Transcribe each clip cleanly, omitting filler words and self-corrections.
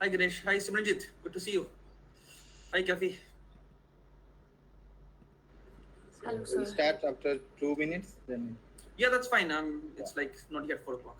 Hi Ganesh. Hi Simranjeet. Good to see you. Hi Kaifi. Hello, We'll sir. start after 2 minutes. Then Yeah, that's fine. It's like not yet 4 o'clock.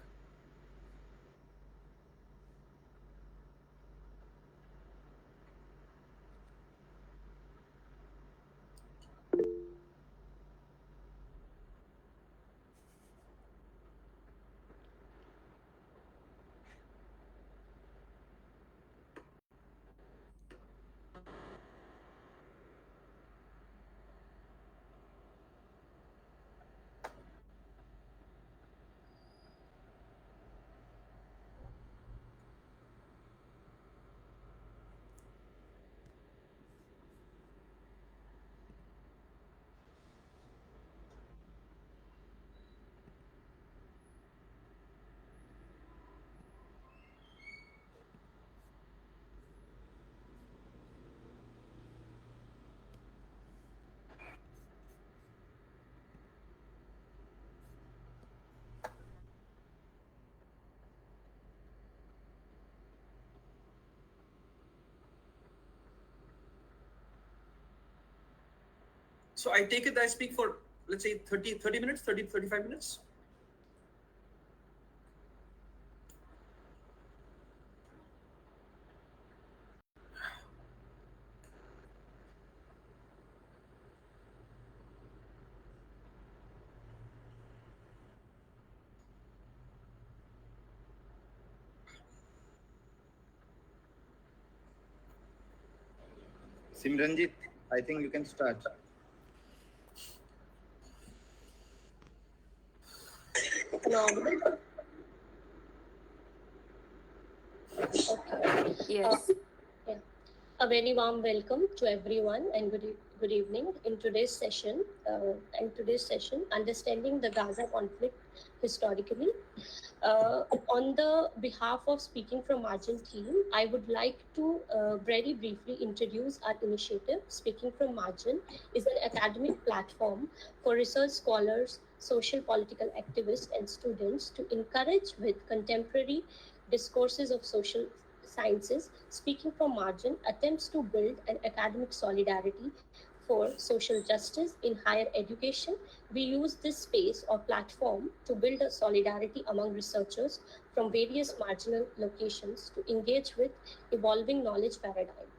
So I take it that I speak for, let's say, 30 minutes, 35 minutes. Simranjeet, I think you can start. Phenomenal. Okay. Yes. Yeah. A very warm welcome to everyone and good evening. In today's session, understanding the Gaza conflict historically. On the behalf of Speaking from Margin team, I would like to very briefly introduce our initiative. Speaking from Margin is an academic platform for research scholars, social political activists, and students to encourage with contemporary discourses of social sciences. Speaking from Margin attempts to build an academic solidarity for social justice in higher education. We use this space or platform to build a solidarity among researchers from various marginal locations to engage with evolving knowledge paradigm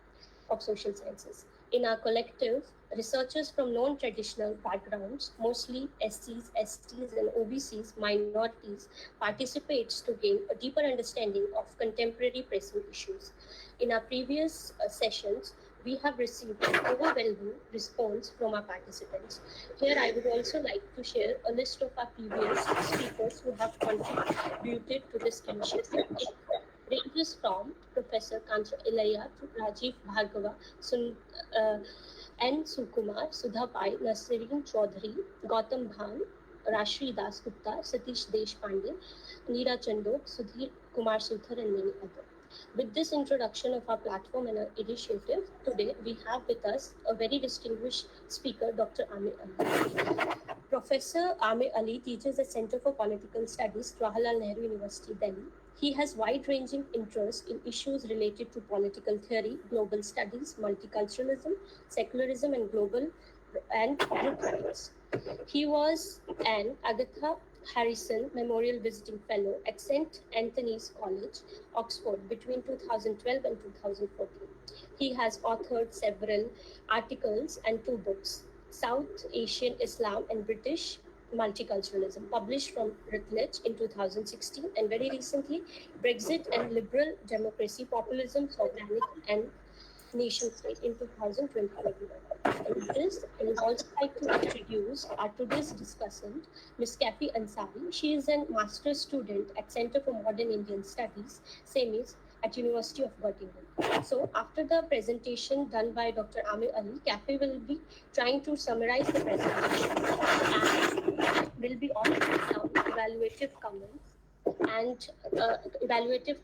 of social sciences. In our collective, researchers from non-traditional backgrounds, mostly SCs, STs, and OBCs, minorities, participates to gain a deeper understanding of contemporary pressing issues. In our previous sessions, we have received an overwhelming response from our participants. Here, I would also like to share a list of our previous speakers who have contributed to this initiative. It ranges from Professor Kancha Ilaya to Rajiv Bhargava, N. Sukumar, Sudha Pai, Nasreen Chaudhary, Gautam Bhan, Rashri Das Gupta, Satish Deshpande, Neera Chandok, Sudhir Kumar Suthar, and many others. With this introduction of our platform and our initiative, today we have with us a very distinguished speaker, Dr. Amir Ali. Professor Amir Ali teaches at Center for Political Studies, Jawaharlal Nehru University, Delhi. He has wide-ranging interest in issues related to political theory, global studies, multiculturalism, secularism, and global and group rights. He was an Agatha Harrison Memorial Visiting Fellow at St. Anthony's College, Oxford, between 2012 and 2014. He has authored several articles and 2 books, South Asian Islam and British Multiculturalism, published from Routledge in 2016, and very recently, Brexit and Liberal Democracy, Populism, Sovereignty, and Nation State in 2021. And with this, I would also like to introduce our today's discussant, Ms. Kaifi Ansari. She is a master's student at Center for Modern Indian Studies, Cemis, at University of Göttingen. So after the presentation done by Dr. Amir Ali, Kaifi will be trying to summarize the presentation and will be offering some evaluative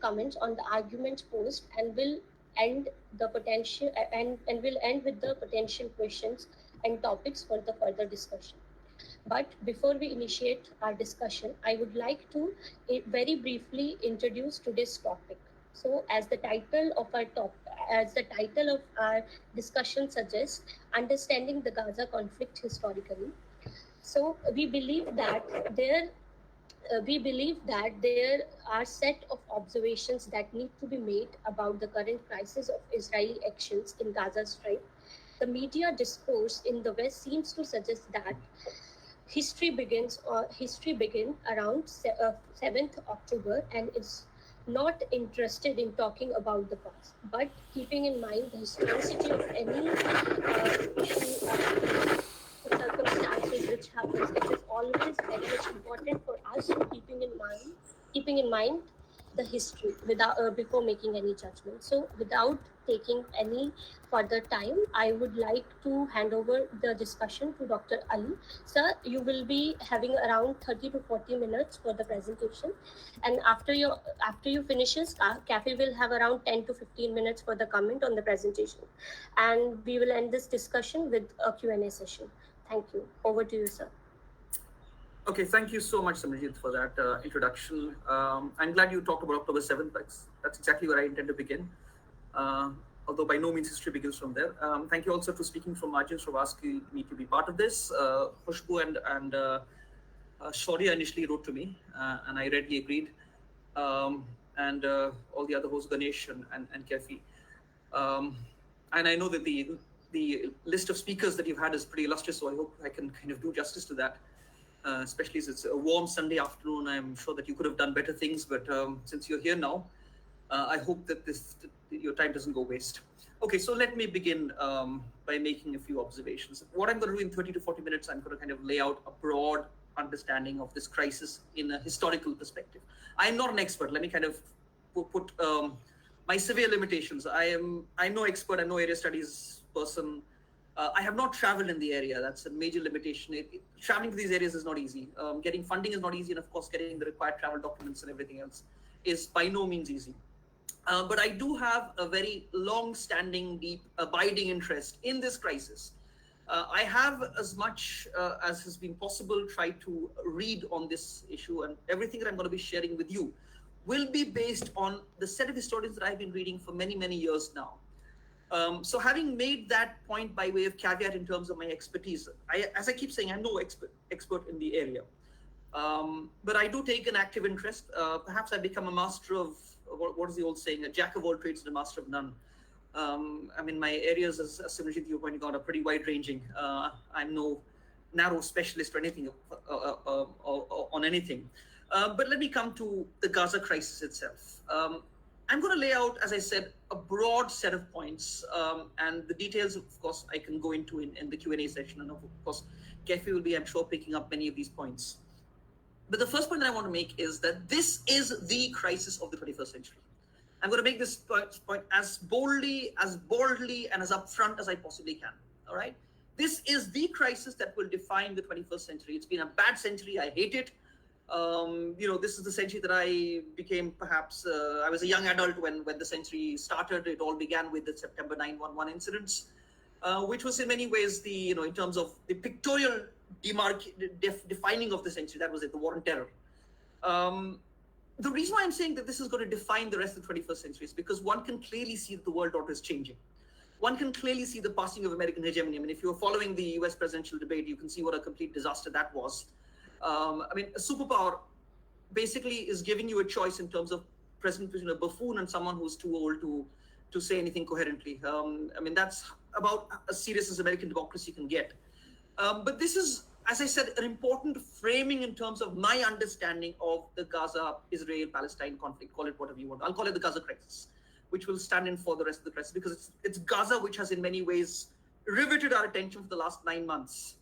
comments on the arguments posed, and will end the potential and will end with the potential questions and topics for the further discussion. But before we initiate our discussion, I would like to very briefly introduce today's topic. So, as the title of our discussion suggests, understanding the Gaza conflict historically. So, we believe that there are set of observations that need to be made about the current crisis of Israeli actions in Gaza Strip. The media discourse in the West seems to suggest that history began around 7th October and is not interested in talking about the past, but keeping in mind the historicity of any circumstances which happens, it is always very much important for us to keeping in mind the history without before making any judgment. So, without taking any further time, I would like to hand over the discussion to Dr. Ali. Sir, you will be having around 30 to 40 minutes for the presentation, and after you finishes, Kaifi will have around 10 to 15 minutes for the comment on the presentation, and we will end this discussion with a Q&A session. Thank you. Over to you, sir. Okay, thank you so much, Simranjeet, for that introduction. I'm glad you talked about October 7th. That's exactly where I intend to begin. Although by no means history begins from there. Thank you also for speaking from margins for asking me to be part of this. Khushbu and Shaurya initially wrote to me, and I readily agreed. And all the other hosts, Ganesh and Kaifi. And I know that the list of speakers that you've had is pretty illustrious, so I hope I can kind of do justice to that. Especially as it's a warm Sunday afternoon. I'm sure that you could have done better things, but since you're here now, I hope that your time doesn't go waste. Okay, so let me begin by making a few observations. What I'm going to do in 30 to 40 minutes, I'm going to kind of lay out a broad understanding of this crisis in a historical perspective. I'm not an expert. Let me kind of put my severe limitations. I'm no expert. I'm no area studies person. I have not traveled in the area. That's a major limitation. Traveling to these areas is not easy. Getting funding is not easy. And of course, getting the required travel documents and everything else is by no means easy. But I do have a very long-standing, deep, abiding interest in this crisis. I have, as much as has been possible, tried to read on this issue, and everything that I'm going to be sharing with you will be based on the set of historians that I've been reading for many, many years now. So having made that point by way of caveat in terms of my expertise, as I keep saying, I'm no expert in the area. But I do take an active interest. Perhaps I become a master of, what is the old saying, a jack of all trades and a master of none. I mean, my areas, as Simranjeet, you pointed out, are pretty wide-ranging. I'm no narrow specialist or anything on anything. But let me come to the Gaza crisis itself. I'm going to lay out, as I said, a broad set of points, and the details, of course, I can go into in the Q&A session, and of course, Kaifi will be, I'm sure, picking up many of these points. But the first point that I want to make is that this is the crisis of the 21st century. I'm going to make this point as boldly, and as upfront as I possibly can, all right? This is the crisis that will define the 21st century. It's been a bad century. I hate it. This is the century that I became, perhaps, I was a young adult when the century started. It all began with the September 9/11 incidents, which was in many ways in terms of the pictorial defining of the century, that was it, the war on terror. The reason why I'm saying that this is going to define the rest of the 21st century is because one can clearly see that the world order is changing. One can clearly see the passing of American hegemony. I mean, if you're following the US presidential debate, you can see what a complete disaster that was. I mean, a superpower basically is giving you a choice in terms of president between a buffoon and someone who's too old to say anything coherently. I mean, that's about as serious as American democracy can get. But this is, as I said, an important framing in terms of my understanding of the Gaza-Israel-Palestine conflict. Call it whatever you want. I'll call it the Gaza crisis, which will stand in for the rest of the crisis, because it's Gaza which has in many ways riveted our attention for the last 9 months.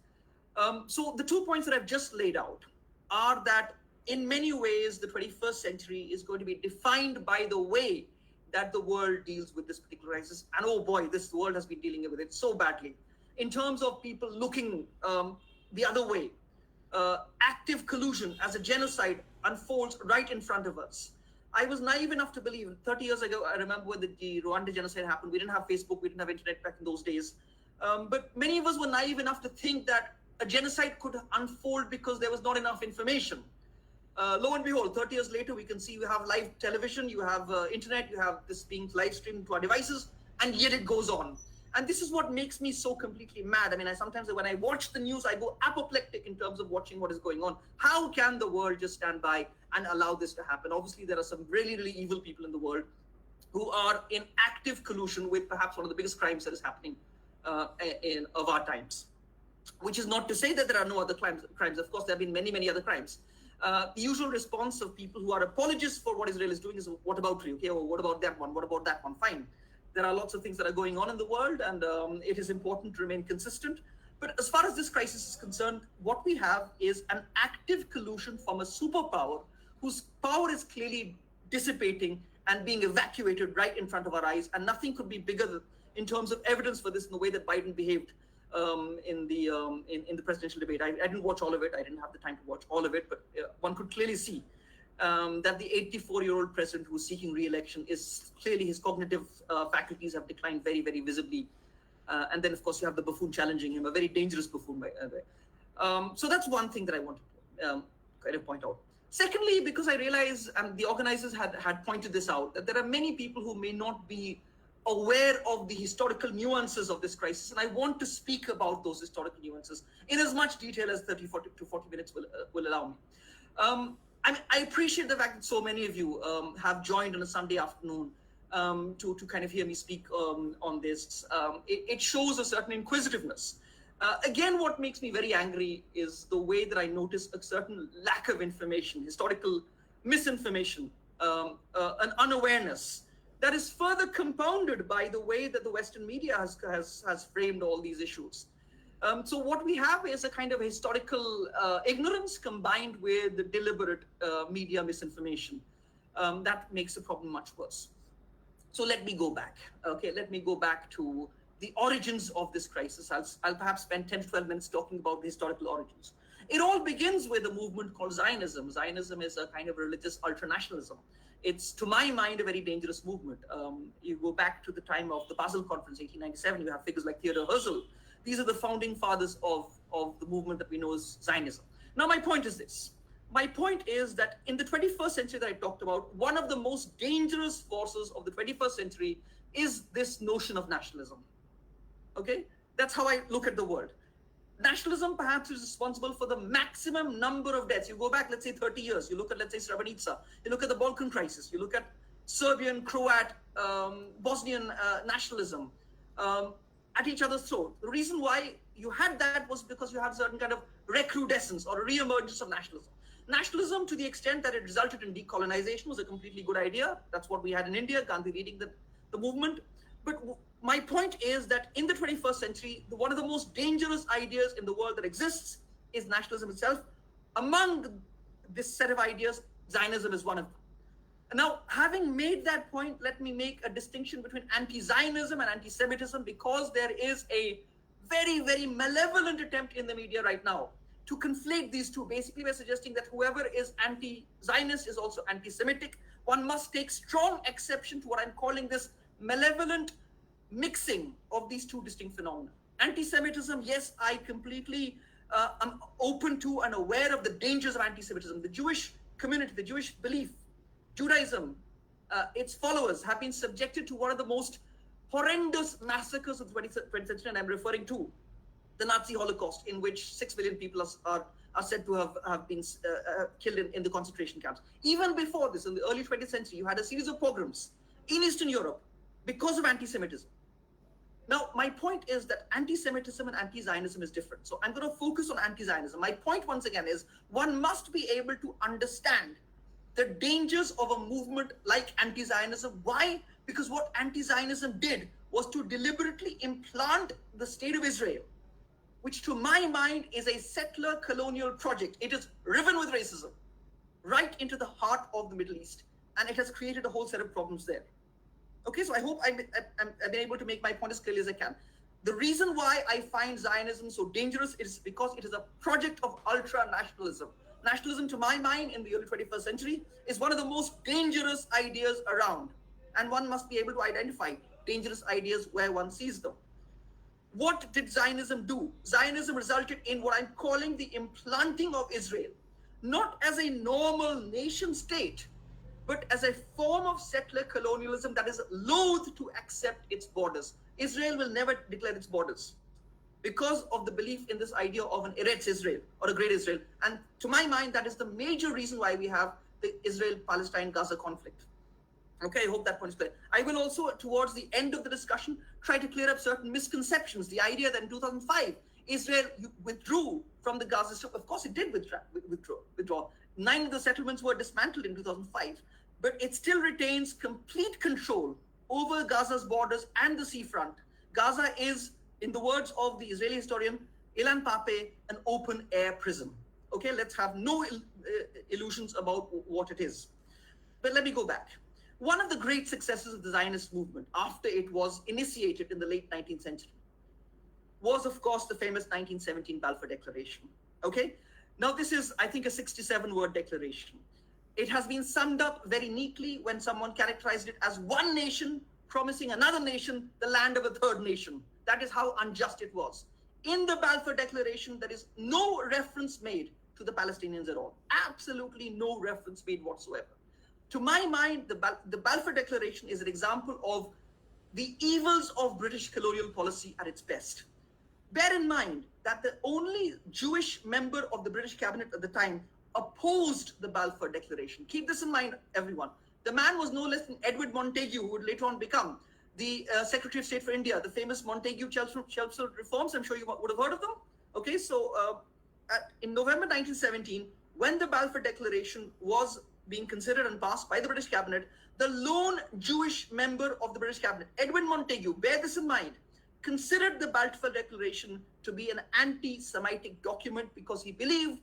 So the 2 points that I've just laid out are that in many ways, the 21st century is going to be defined by the way that the world deals with this particular crisis. And oh boy, this world has been dealing with it so badly. In terms of people looking the other way, active collusion as a genocide unfolds right in front of us. I was naive enough to believe, 30 years ago, I remember when the Rwanda genocide happened, we didn't have Facebook, we didn't have internet back in those days. But many of us were naive enough to think that a genocide could unfold because there was not enough information. Lo and behold, 30 years later, we can see you have live television, you have internet, you have this being live streamed to our devices, and yet it goes on. And this is what makes me so completely mad. I mean, I sometimes, when I watch the news, I go apoplectic in terms of watching what is going on. How can the world just stand by and allow this to happen? Obviously, there are some really, really evil people in the world who are in active collusion with perhaps one of the biggest crimes that is happening of our times. Which is not to say that there are no other crimes. Of course, there have been many, many other crimes. The usual response of people who are apologists for what Israel is doing is, what about you? Okay, well, what about that one? What about that one? Fine. There are lots of things that are going on in the world, and it is important to remain consistent. But as far as this crisis is concerned, what we have is an active collusion from a superpower whose power is clearly dissipating and being evacuated right in front of our eyes. And nothing could be bigger in terms of evidence for this in the way that Biden behaved in the presidential debate. I didn't watch all of it. I didn't have the time to watch all of it, but one could clearly see that the 84-year-old president who's seeking re-election is clearly, his cognitive faculties have declined very, very visibly. And then, of course, you have the buffoon challenging him, a very dangerous buffoon, by the way. So that's one thing that I wanted to kind of point out. Secondly, because I realize, and the organizers had pointed this out, that there are many people who may not be aware of the historical nuances of this crisis, and I want to speak about those historical nuances in as much detail as 30 to 40 minutes will allow me. I appreciate the fact that so many of you have joined on a Sunday afternoon to kind of hear me speak on this. It shows a certain inquisitiveness. Again, what makes me very angry is the way that I notice a certain lack of information, historical misinformation, an unawareness that is further compounded by the way that the Western media has framed all these issues. So what we have is a kind of historical ignorance combined with the deliberate media misinformation that makes the problem much worse. So let me go back. Okay, let me go back to the origins of this crisis. I'll perhaps spend 10 to 12 minutes talking about the historical origins. It all begins with a movement called Zionism. Zionism is a kind of religious ultranationalism. It's, to my mind, a very dangerous movement. You go back to the time of the Basel Conference, 1897, you have figures like Theodor Herzl. These are the founding fathers of the movement that we know as Zionism. Now, my point is this. My point is that in the 21st century that I talked about, one of the most dangerous forces of the 21st century is this notion of nationalism. Okay? That's how I look at the world. Nationalism perhaps is responsible for the maximum number of deaths. You go back, let's say, 30 years. You look at, let's say, Srebrenica. You look at the Balkan crisis. You look at Serbian, Croat, Bosnian nationalism at each other's throat. The reason why you had that was because you had a certain kind of recrudescence or re-emergence of nationalism. Nationalism, to the extent that it resulted in decolonization, was a completely good idea. That's what we had in India, Gandhi leading the movement. But my point is that in the 21st century, one of the most dangerous ideas in the world that exists is nationalism itself. Among this set of ideas, Zionism is one of them. Now, having made that point, let me make a distinction between anti-Zionism and anti-Semitism, because there is a very, very malevolent attempt in the media right now to conflate these two. Basically, we're suggesting that whoever is anti-Zionist is also anti-Semitic. One must take strong exception to what I'm calling this malevolent mixing of these two distinct phenomena. Anti-Semitism, yes, I completely am open to and aware of the dangers of anti-Semitism. The Jewish community, the Jewish belief, Judaism, its followers have been subjected to one of the most horrendous massacres of the 20th century, and I'm referring to the Nazi Holocaust, in which 6 million people are said to have been killed in the concentration camps. Even before this, in the early 20th century, you had a series of pogroms in Eastern Europe because of anti-Semitism. Now, my point is that anti-Semitism and anti-Zionism is different. So I'm going to focus on anti-Zionism. My point, once again, is one must be able to understand the dangers of a movement like anti-Zionism. Why? Because what anti-Zionism did was to deliberately implant the state of Israel, which to my mind is a settler colonial project. It is riven with racism right into the heart of the Middle East, and it has created a whole set of problems there. Okay, so I hope I've been able to make my point as clearly as I can. The reason why I find Zionism so dangerous is because it is a project of ultra-nationalism. Nationalism, to my mind, in the early 21st century, is one of the most dangerous ideas around. And one must be able to identify dangerous ideas where one sees them. What did Zionism do? Zionism resulted in what I'm calling the implanting of Israel. not as a normal nation state, but as a form of settler colonialism that is loath to accept its borders. Israel will never declare its borders because of the belief in this idea of an Eretz Israel or a great Israel. And to my mind, that is the major reason why we have the Israel-Palestine-Gaza conflict. Okay, I hope that point is clear. I will also, towards the end of the discussion, try to clear up certain misconceptions. The idea that in 2005, Israel withdrew from the Gaza Strip. Of course, it did withdraw. 9 of the settlements were dismantled in 2005, but it still retains complete control over Gaza's borders and the seafront. Gaza is, in the words of the Israeli historian Ilan Pape, an open-air prison. Okay, let's have no illusions about what it is. But let me go back. One of the great successes of the Zionist movement after it was initiated in the late 19th century was, of course, the famous 1917 Balfour Declaration. Okay, now this is, I think, a 67-word declaration. It has been summed up very neatly when someone characterized it as one nation promising another nation the land of a third nation. That is how unjust it was. In the Balfour Declaration, there is no reference made to the Palestinians at all. Absolutely no reference made whatsoever. To my mind, the Balfour Declaration is an example of the evils of British colonial policy at its best. Bear in mind that the only Jewish member of the British cabinet at the time opposed the Balfour Declaration. Keep this in mind, everyone. The man was no less than Edward Montagu, who would later on become the Secretary of State for India, the famous Montagu-Chelmsford reforms. I'm sure you would have heard of them. Okay, so in November 1917, when the Balfour Declaration was being considered and passed by the British cabinet, the lone Jewish member of the British cabinet, Edwin Montagu, bear this in mind, considered the Balfour Declaration to be an anti-Semitic document because he believed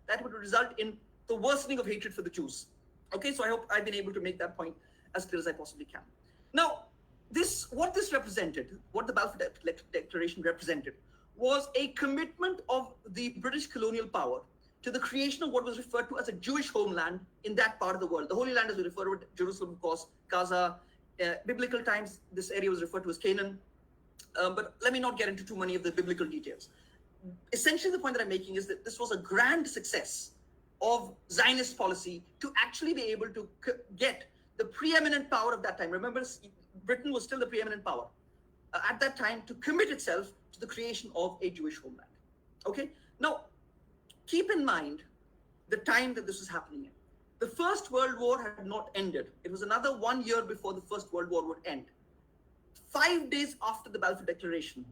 that would result in the worsening of hatred for the Jews. Okay, so I hope I've been able to make that point as clear as I possibly can. Now, what this represented, what the Balfour Declaration represented, was a commitment of the British colonial power to the creation of what was referred to as a Jewish homeland in that part of the world. The Holy Land, as we refer to it, Jerusalem, of course, Gaza. Biblical times, this area was referred to as Canaan. But let me not get into too many of the biblical details. Essentially, the point that I'm making is that this was a grand success of Zionist policy to actually be able to get the preeminent power of that time. Remember, Britain was still the preeminent power at that time to commit itself to the creation of a Jewish homeland. Okay, now keep in mind the time that this was happening in. The First World War had not ended. It was another 1 year before the First World War would end. 5 days after the Balfour Declaration,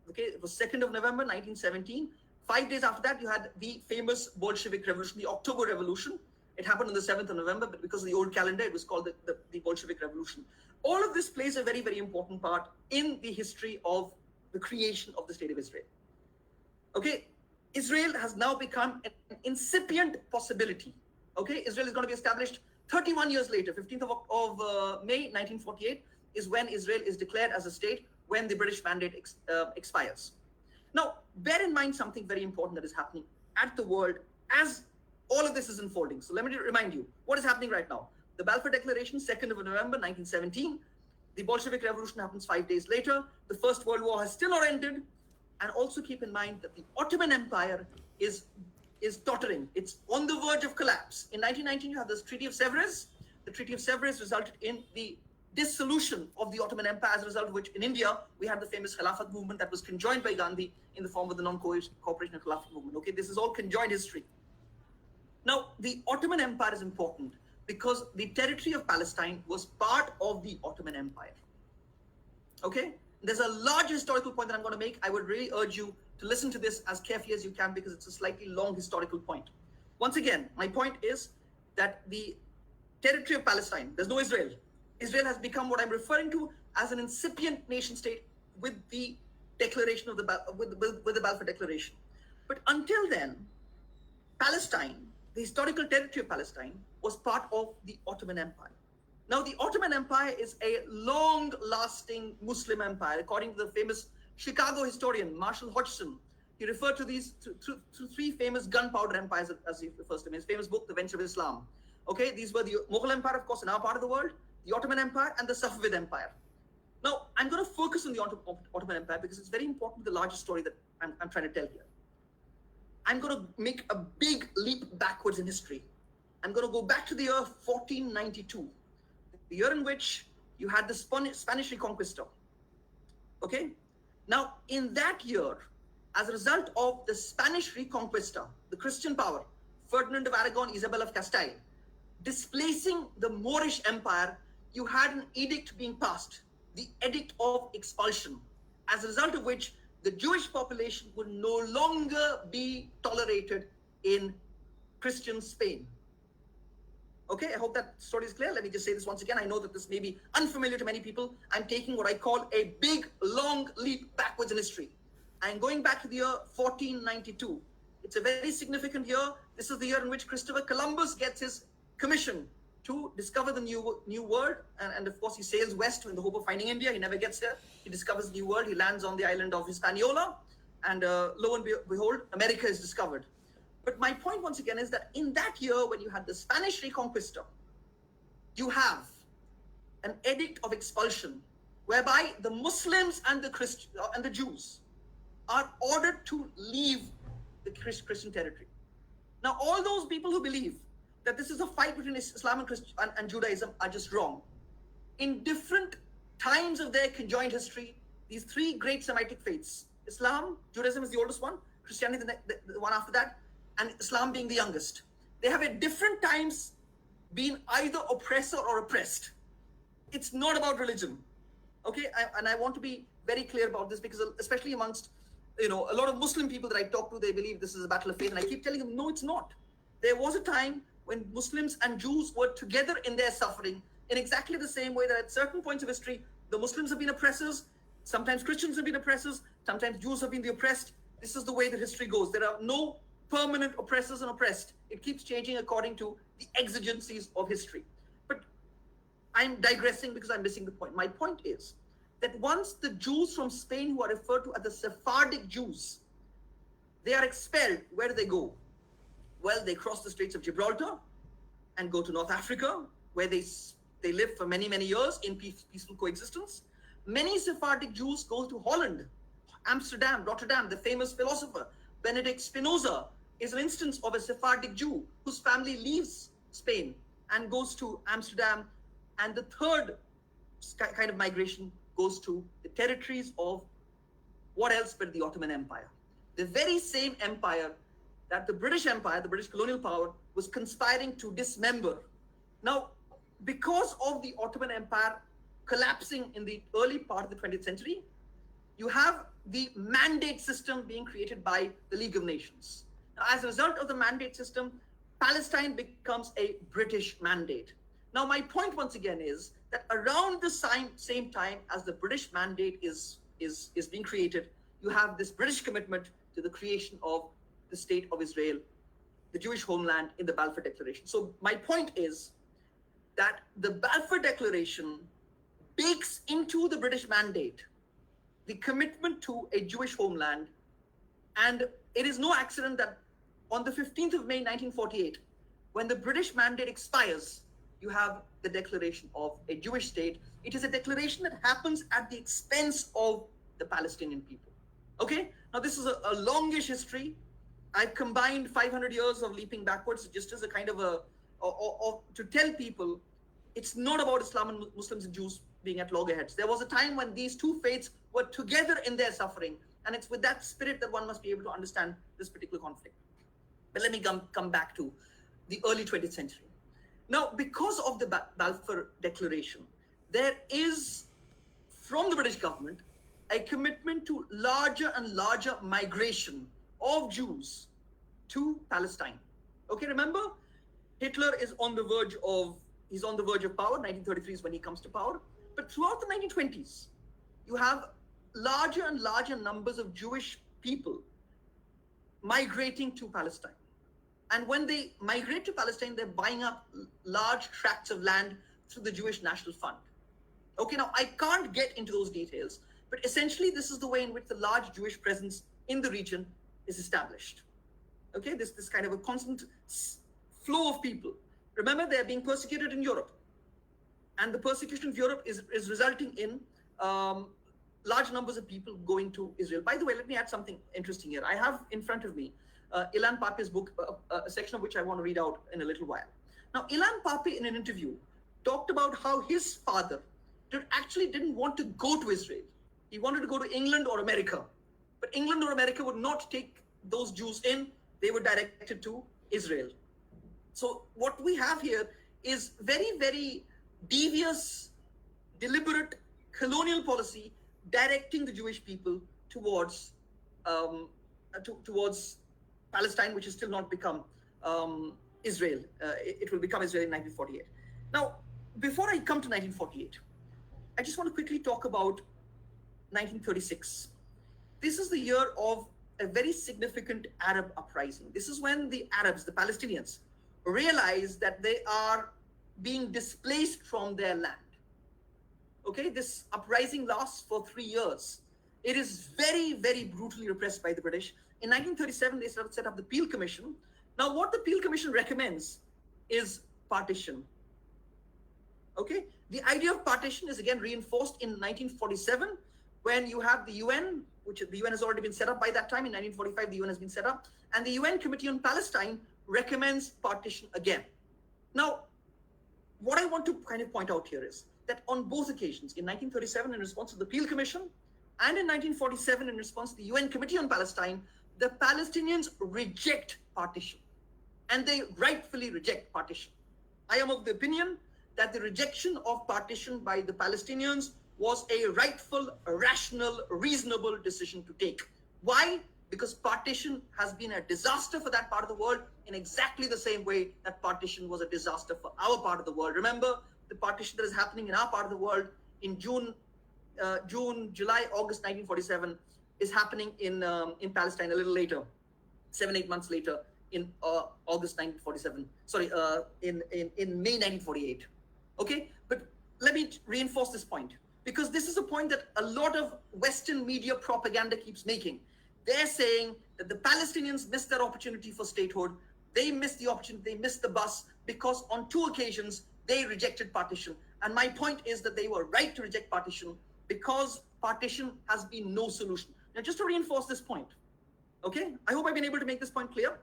okay, it was 2nd of November 1917. 5 days after that, you had the famous Bolshevik Revolution, the October Revolution. It happened on the 7th of November, but because of the old calendar, it was called the Bolshevik Revolution. All of this plays a very, very important part in the history of the creation of the State of Israel. Okay, Israel has now become an incipient possibility. Okay, Israel is going to be established 31 years later. 15th of May 1948 is when Israel is declared as a state, when the British mandate expires. Now, bear in mind something very important that is happening at the world as all of this is unfolding. So let me remind you, what is happening right now? The Balfour Declaration, 2nd of November 1917. The Bolshevik Revolution happens 5 days later. The First World War has still not ended. And also keep in mind that the Ottoman Empire is tottering. It's on the verge of collapse. In 1919, you have this Treaty of Sevres. The Treaty of Sevres resulted in the dissolution of the Ottoman Empire, as a result of which in India, we had the famous Khilafat movement that was conjoined by Gandhi in the form of the non-cooperation and Khilafat movement. Okay, this is all conjoined history. Now, the Ottoman Empire is important because the territory of Palestine was part of the Ottoman Empire. Okay? There's a large historical point that I'm going to make. I would really urge you to listen to this as carefully as you can because it's a slightly long historical point. Once again, my point is that the territory of Palestine, there's no Israel. Israel has become what I'm referring to as an incipient nation state with the declaration of the Balfour Declaration. But until then, Palestine, the historical territory of Palestine, was part of the Ottoman Empire. Now, the Ottoman Empire is a long-lasting Muslim empire. According to the famous Chicago historian, Marshall Hodgson, he referred to these three famous gunpowder empires, as he refers to them in his famous book, The Venture of Islam. Okay, these were the Mughal Empire, of course, in our part of the world, the Ottoman Empire, and the Safavid Empire. Now, I'm going to focus on the Ottoman Empire because it's very important, the larger story that I'm trying to tell here. I'm going to make a big leap backwards in history. I'm going to go back to the year 1492, the year in which you had the Spanish Reconquista. Okay? Now, in that year, as a result of the Spanish Reconquista, the Christian power, Ferdinand of Aragon, Isabel of Castile, displacing the Moorish Empire, you had an edict being passed, the Edict of Expulsion, as a result of which the Jewish population would no longer be tolerated in Christian Spain. Okay, I hope that story is clear. Let me just say this once again. I know that this may be unfamiliar to many people. I'm taking what I call a big, long leap backwards in history. I'm going back to the year 1492. It's a very significant year. This is the year in which Christopher Columbus gets his commission to discover the new world. And of course, he sails west in the hope of finding India. He never gets there. He discovers the new world. He lands on the island of Hispaniola. And lo and behold, America is discovered. But my point once again is that in that year, when you had the Spanish Reconquista, you have an edict of expulsion, whereby the Muslims and the Jews are ordered to leave the Christian territory. Now, all those people who believe that this is a fight between Islam and Judaism are just wrong. In different times of their conjoined history, these three great Semitic faiths, Islam, Judaism is the oldest one, Christianity the one after that, and Islam being the youngest, they have at different times been either oppressor or oppressed. It's not about religion. Okay, and I want to be very clear about this, because especially amongst a lot of Muslim people that I talk to, they believe this is a battle of faith, and I keep telling them, no, it's not. There was a time when Muslims and Jews were together in their suffering, in exactly the same way that at certain points of history, the Muslims have been oppressors, sometimes Christians have been oppressors, sometimes Jews have been the oppressed. This is the way that history goes. There are no permanent oppressors and oppressed. It keeps changing according to the exigencies of history. But I'm digressing because I'm missing the point. My point is that once the Jews from Spain, who are referred to as the Sephardic Jews, they are expelled, where do they go? Well, they cross the Straits of Gibraltar and go to North Africa, where they live for many, many years in peaceful coexistence. Many Sephardic Jews go to Holland, Amsterdam, Rotterdam. The famous philosopher Benedict Spinoza is an instance of a Sephardic Jew whose family leaves Spain and goes to Amsterdam. And the third kind of migration goes to the territories of what else but the Ottoman Empire. The very same empire that the British Empire, the British colonial power, was conspiring to dismember. Now, because of the Ottoman Empire collapsing in the early part of the 20th century, you have the mandate system being created by the League of Nations. Now, as a result of the mandate system, Palestine becomes a British mandate. Now, my point once again is that around the same time as the British mandate is being created, you have this British commitment to the creation of the State of Israel, the Jewish homeland, in the Balfour Declaration. So my point is that the Balfour Declaration bakes into the British mandate the commitment to a Jewish homeland. And it is no accident that on the 15th of May, 1948, when the British mandate expires, you have the declaration of a Jewish state. It is a declaration that happens at the expense of the Palestinian people. Okay? Now, this is a longish history. I've combined 500 years of leaping backwards just as a kind of to tell people it's not about Islam and Muslims and Jews being at loggerheads. There was a time when these two faiths were together in their suffering. And it's with that spirit that one must be able to understand this particular conflict. But let me come back to the early 20th century. Now, because of the Balfour Declaration, there is, from the British government, a commitment to larger and larger migration of Jews to Palestine. Okay, remember, Hitler is on the verge of power. 1933 is when he comes to power. But throughout the 1920s, you have larger and larger numbers of Jewish people migrating to Palestine. And when they migrate to Palestine, they're buying up large tracts of land through the Jewish National Fund. Okay, now I can't get into those details, but essentially this is the way in which the large Jewish presence in the region is established. Okay, this kind of a constant flow of people. Remember, they're being persecuted in Europe. And the persecution of Europe is resulting in large numbers of people going to Israel. By the way, let me add something interesting here. I have in front of me Ilan Pape's book, a section of which I want to read out in a little while. Now, Ilan Pape, in an interview, talked about how his father actually didn't want to go to Israel. He wanted to go to England or America. But England or America would not take those Jews in. They were directed to Israel. So what we have here is very, very devious, deliberate colonial policy directing the Jewish people towards towards Palestine, which has still not become Israel. It will become Israel in 1948. Now, before I come to 1948, I just want to quickly talk about 1936. This is the year of a very significant Arab uprising. This is when the Arabs, the Palestinians, realize that they are being displaced from their land. Okay, this uprising lasts for 3 years. It is very, very brutally repressed by the British. In 1937, they set up the Peel Commission. Now, what the Peel Commission recommends is partition. Okay, the idea of partition is again reinforced in 1947 when you have the UN, which the UN has already been set up by that time. In 1945, the UN has been set up, and the UN Committee on Palestine recommends partition again. Now, what I want to kind of point out here is that on both occasions, in 1937 in response to the Peel Commission and in 1947 in response to the UN Committee on Palestine, the Palestinians reject partition, and they rightfully reject partition. I am of the opinion that the rejection of partition by the Palestinians was a rightful, rational, reasonable decision to take. Why? Because partition has been a disaster for that part of the world in exactly the same way that partition was a disaster for our part of the world. Remember, the partition that is happening in our part of the world in June, July, August 1947 is happening in Palestine a little later, 7-8 months later, in August 1947. Sorry, in May 1948. Okay, but let me reinforce this point, because this is a point that a lot of Western media propaganda keeps making. They're saying that the Palestinians missed their opportunity for statehood. They missed the opportunity, they missed the bus, because on 2 occasions they rejected partition. And my point is that they were right to reject partition, because partition has been no solution. Now, just to reinforce this point, okay, I hope I've been able to make this point clear.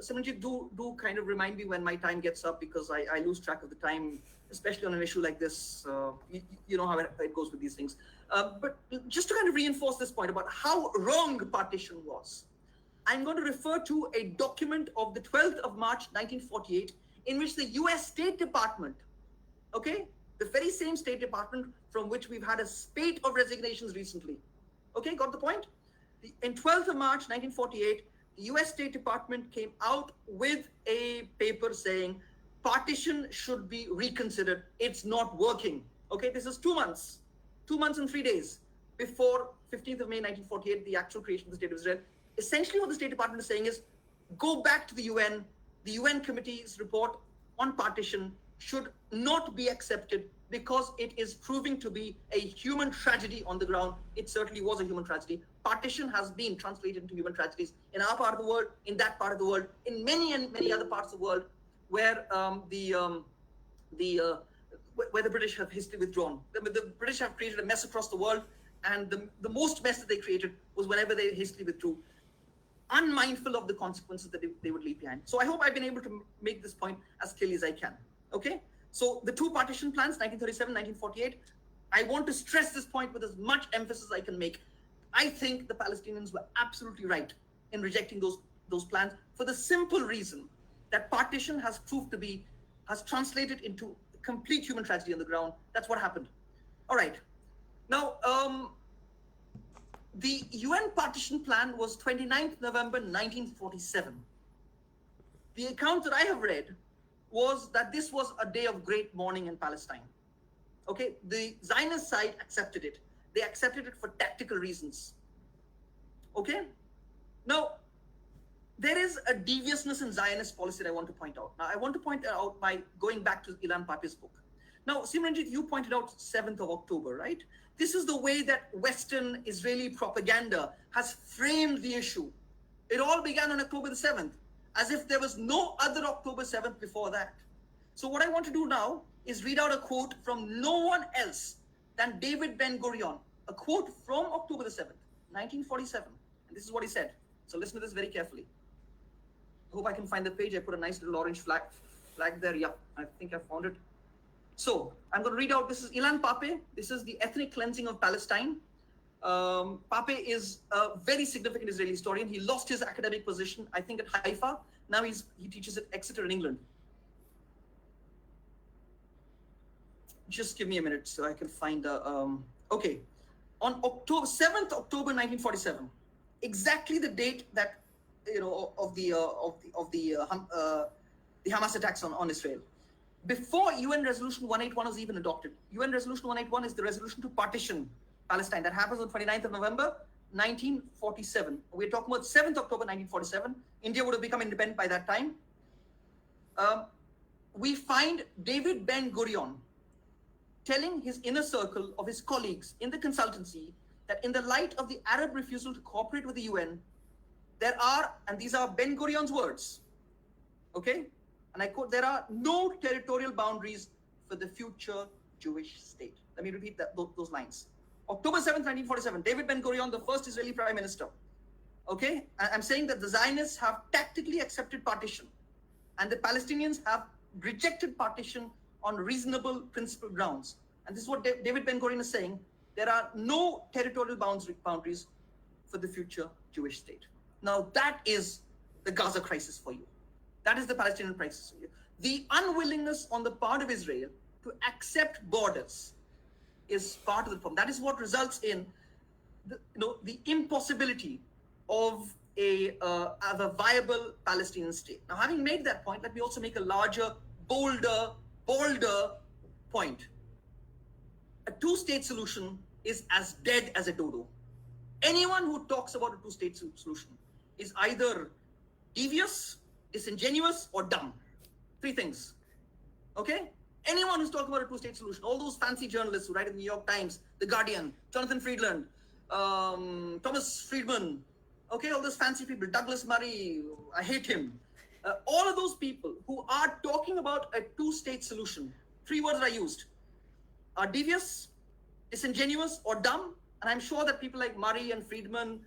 Simranjeet, do kind of remind me when my time gets up, because I lose track of the time, especially on an issue like this. You know how it goes with these things. But just to kind of reinforce this point about how wrong partition was, I'm going to refer to a document of the 12th of March, 1948, in which the US State Department, okay, the very same State Department from which we've had a spate of resignations recently. Okay, got the point? In 12th of March, 1948, the US State Department came out with a paper saying partition should be reconsidered. It's not working. Okay, this is 2 months and 3 days before 15th of May, 1948, the actual creation of the State of Israel. Essentially what the State Department is saying is, go back to the UN. The UN Committee's report on partition should not be accepted because it is proving to be a human tragedy on the ground. It certainly was a human tragedy. Partition has been translated into human tragedies in our part of the world, in that part of the world, in many and many other parts of the world where where the British have hastily withdrawn. The British have created a mess across the world, and the most mess that they created was whenever they hastily withdrew, unmindful of the consequences that they would leave behind. So I hope I've been able to make this point as clearly as I can. Okay? So the 2 partition plans, 1937, 1948, I want to stress this point with as much emphasis as I can make. I think the Palestinians were absolutely right in rejecting those plans for the simple reason that partition has translated into complete human tragedy on the ground. That's what happened. All right. Now, the UN partition plan was 29th November 1947. The account that I have read was that this was a day of great mourning in Palestine. Okay, the Zionist side accepted it. They accepted it for tactical reasons. Okay? Now, there is a deviousness in Zionist policy that I want to point out. Now, I want to point that out by going back to Ilan Pape's book. Now, Simranjeet, you pointed out 7th of October, right? This is the way that Western Israeli propaganda has framed the issue. It all began on October the 7th, as if there was no other October 7th before that. So what I want to do now is read out a quote from no one else than David Ben-Gurion, a quote from October the 7th, 1947. And this is what he said. So listen to this very carefully. I hope I can find the page. I put a nice little orange flag there. Yeah, I think I found it. So I'm going to read out. This is Ilan Pape. This is the ethnic cleansing of Palestine. Pape is a very significant Israeli historian. He lost his academic position, I think, at Haifa. Now he teaches at Exeter in England. Just give me a minute so I can find the. Okay, on October 1947, exactly the date that of the Hamas attacks on Israel. Before UN Resolution 181 was even adopted. UN Resolution 181 is the resolution to partition Palestine. That happens on 29th of November, 1947. We're talking about 7th October, 1947. India would have become independent by that time. We find David Ben-Gurion telling his inner circle of his colleagues in the consultancy that in the light of the Arab refusal to cooperate with the UN, there are, and these are Ben-Gurion's words, okay? And I quote, there are no territorial boundaries for the future Jewish state. Let me repeat those lines. October 7th, 1947, David Ben-Gurion, the first Israeli prime minister. Okay, I'm saying that the Zionists have tactically accepted partition and the Palestinians have rejected partition on reasonable principle grounds. And this is what David Ben-Gurion is saying. There are no territorial boundaries for the future Jewish state. Now that is the Gaza crisis for you. That is the Palestinian crisis for you. The unwillingness on the part of Israel to accept borders is part of the problem. That is what results in the impossibility of a viable Palestinian state. Now, having made that point, let me also make a larger, bolder point. A two-state solution is as dead as a dodo. Anyone who talks about a two-state solution is either devious, disingenuous, or dumb. Three things. Okay? Anyone who's talking about a two-state solution, all those fancy journalists who write in the New York Times, The Guardian, Jonathan Friedland, Thomas Friedman, okay, all those fancy people, Douglas Murray, I hate him. All of those people who are talking about a two-state solution, three words I used, are devious, disingenuous, or dumb. And I'm sure that people like Murray and Friedman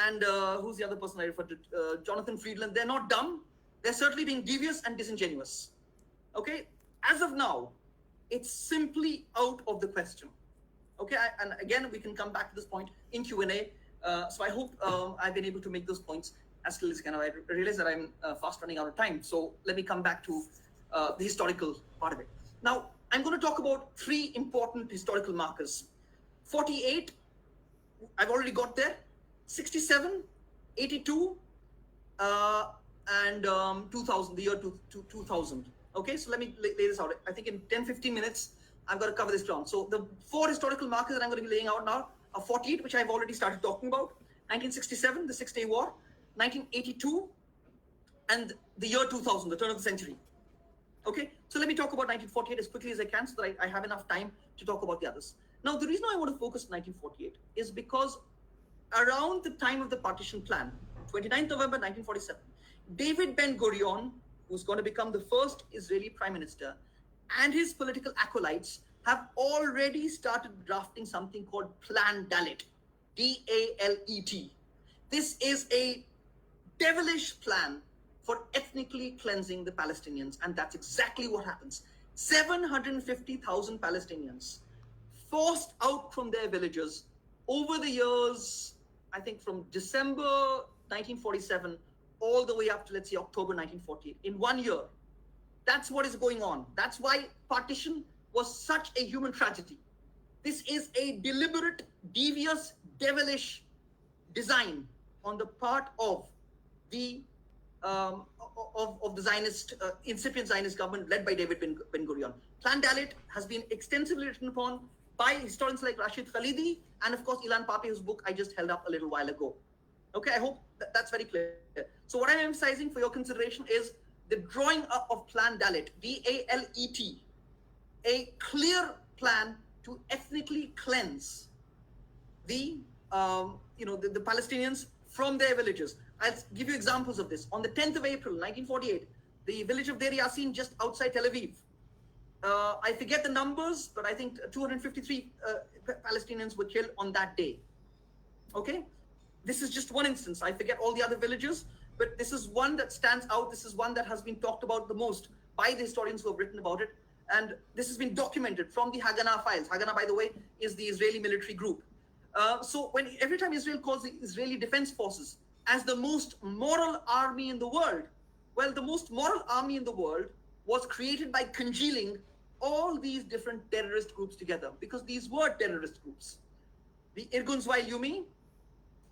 and who's the other person I referred to, Jonathan Friedland, they're not dumb. They're certainly being devious and disingenuous. Okay? As of now, it's simply out of the question. Okay? And again, we can come back to this point in Q&A. So I hope I've been able to make those points as clearly as I can. I realize that I'm fast running out of time. So let me come back to the historical part of it. Now, I'm going to talk about three important historical markers. 48, I've already got there. 67, 82, and 2000, the year 2000. Okay, so let me lay this out. I think in 10-15 minutes, I've got to cover this ground. So the four historical markers that I'm going to be laying out now are 48, which I've already started talking about, 1967, the Six-Day War, 1982, and the year 2000, the turn of the century. Okay, so let me talk about 1948 as quickly as I can so that I have enough time to talk about the others. Now, the reason I want to focus on 1948 is because around the time of the partition plan, 29th November 1947, David Ben-Gurion, who's going to become the first Israeli prime minister, and his political acolytes have already started drafting something called Plan Dalet, D-A-L-E-T. This is a devilish plan for ethnically cleansing the Palestinians, and that's exactly what happens. 750,000 Palestinians forced out from their villages over the years, I think from December 1947 all the way up to, let's say, October 1948, in 1 year. That's what is going on. That's why partition was such a human tragedy. This is a deliberate, devious, devilish design on the part of the Zionist, incipient Zionist government led by David Ben-Gurion. Plan Dalet has been extensively written upon by historians like Rashid Khalidi and, of course, Ilan Pape, whose book I just held up a little while ago. Okay, I hope that's very clear. So what I'm emphasizing for your consideration is the drawing up of Plan Dalet, D-A-L-E-T, a clear plan to ethnically cleanse the Palestinians from their villages. I'll give you examples of this. On the 10th of April, 1948, the village of Deir Yassin, just outside Tel Aviv. I forget the numbers, but I think 253 Palestinians were killed on that day. Okay? This is just one instance. I forget all the other villages, but this is one that stands out. This is one that has been talked about the most by the historians who have written about it. And this has been documented from the Haganah files. Haganah, by the way, is the Israeli military group. So every time Israel calls the Israeli Defense Forces as the most moral army in the world, well, the most moral army in the world was created by congealing all these different terrorist groups together, because these were terrorist groups. The Irgun Zwayumi,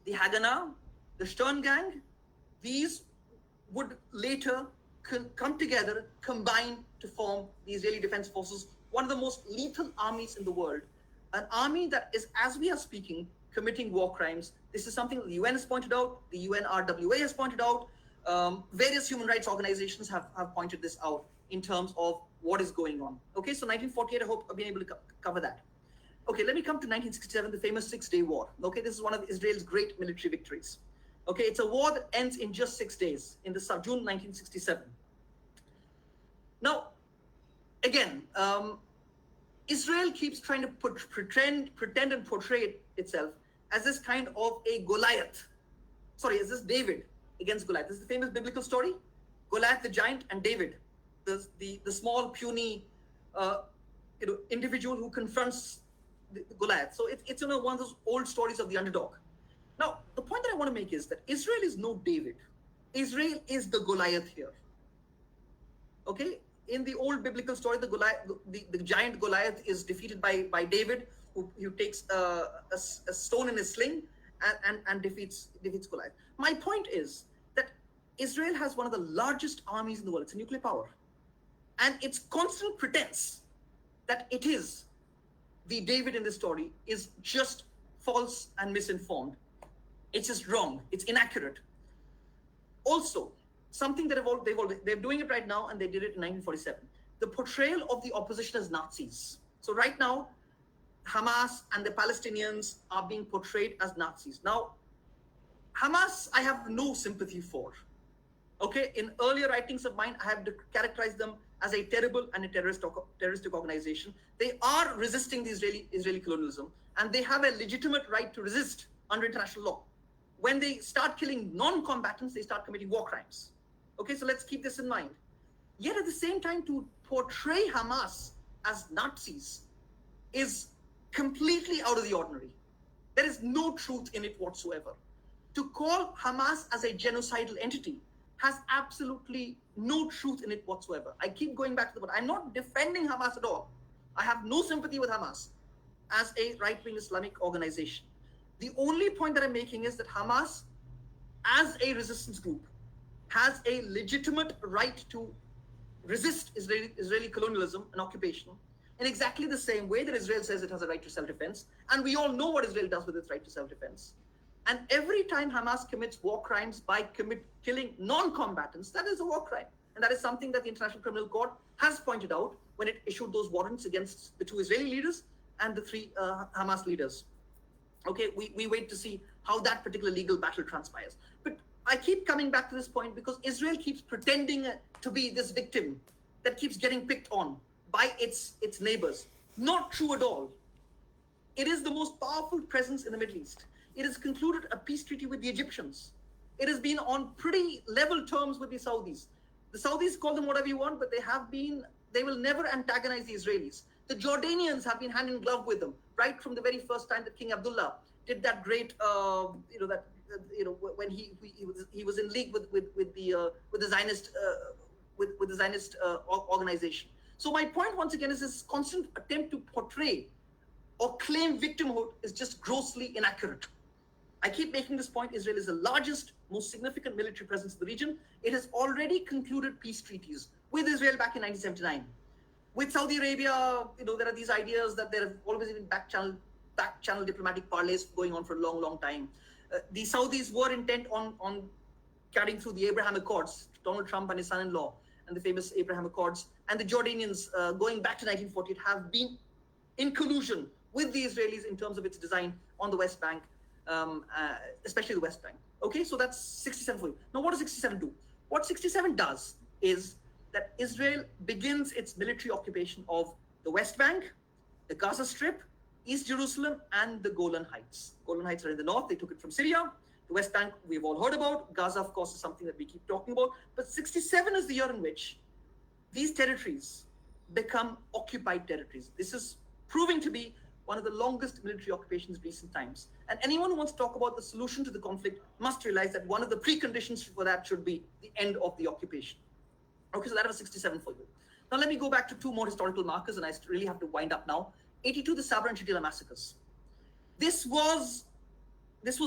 the Haganah, the Stern Gang, these would later come together, combine to form the Israeli Defense Forces, one of the most lethal armies in the world. An army that is, as we are speaking, committing war crimes. This is something the UN has pointed out, the UNRWA has pointed out, various human rights organizations have pointed this out in terms of what is going on. Okay, so 1948, I hope I've been able to cover that. Okay, let me come to 1967, the famous Six-Day War. Okay, this is one of Israel's great military victories. Okay, it's a war that ends in just 6 days, in the June 1967. Now, again, Israel keeps trying to pretend and portray itself as this kind of a Goliath. Sorry, as this David against Goliath. This is the famous biblical story. Goliath the giant and David, the small, puny individual who confronts the Goliath. So it's one of those old stories of the underdog. Now, the point that I want to make is that Israel is no David. Israel is the Goliath here. Okay? In the old biblical story, the giant Goliath is defeated by David, who takes a stone in his sling and defeats Goliath. My point is that Israel has one of the largest armies in the world. It's a nuclear power. And its constant pretense that it is the David in this story is just false and misinformed. It's just wrong. It's inaccurate. Also, something that they're doing it right now, and they did it in 1947. The portrayal of the opposition as Nazis. So right now, Hamas and the Palestinians are being portrayed as Nazis. Now, Hamas, I have no sympathy for. Okay, in earlier writings of mine, I have characterized them as a terrible and a terroristic organization. They are resisting the Israeli colonialism, and they have a legitimate right to resist under international law. When they start killing non-combatants, they start committing war crimes. Okay, so let's keep this in mind. Yet at the same time, to portray Hamas as Nazis is completely out of the ordinary. There is no truth in it whatsoever. To call Hamas as a genocidal entity has absolutely no truth in it whatsoever. I keep going back to the point. I'm not defending Hamas at all. I have no sympathy with Hamas as a right-wing Islamic organization. The only point that I'm making is that Hamas, as a resistance group, has a legitimate right to resist Israeli colonialism and occupation in exactly the same way that Israel says it has a right to self-defense. And we all know what Israel does with its right to self-defense. And every time Hamas commits war crimes by killing non-combatants, that is a war crime. And that is something that the International Criminal Court has pointed out when it issued those warrants against the 2 Israeli leaders and the 3 Hamas leaders. Okay, we wait to see how that particular legal battle transpires. But I keep coming back to this point because Israel keeps pretending to be this victim that keeps getting picked on by its neighbors. Not true at all. It is the most powerful presence in the Middle East. It has concluded a peace treaty with the Egyptians. It has been on pretty level terms with the Saudis. The Saudis call them whatever you want, but they will never antagonize the Israelis. The Jordanians have been hand in glove with them right from the very first time that King Abdullah did that great, when he was in league with the Zionist organization. So my point once again is this constant attempt to portray or claim victimhood is just grossly inaccurate. I keep making this point. Israel is the largest, most significant military presence in the region. It has already concluded peace treaties with Israel back in 1979. With Saudi Arabia, there are these ideas that there have always been back channel diplomatic parleys going on for a long, long time. The Saudis were intent on carrying through the Abraham Accords, Donald Trump and his son-in-law, and the famous Abraham Accords. And the Jordanians, going back to 1948, have been in collusion with the Israelis in terms of its design on the West Bank, especially the West Bank. Okay, so that's 67 for you. Now, what does 67 do? What 67 does is that Israel begins its military occupation of the West Bank, the Gaza Strip, East Jerusalem, and the Golan Heights. Golan Heights are in the north. They took it from Syria. The West Bank, we've all heard about. Gaza, of course, is something that we keep talking about. But 67 is the year in which these territories become occupied territories. This is proving to be one of the longest military occupations in recent times. And anyone who wants to talk about the solution to the conflict must realize that one of the preconditions for that should be the end of the occupation. Okay, so that was 67 for you. Now let me go back to two more historical markers, and I really have to wind up now. 82, the Sabra and Shatila massacres. This was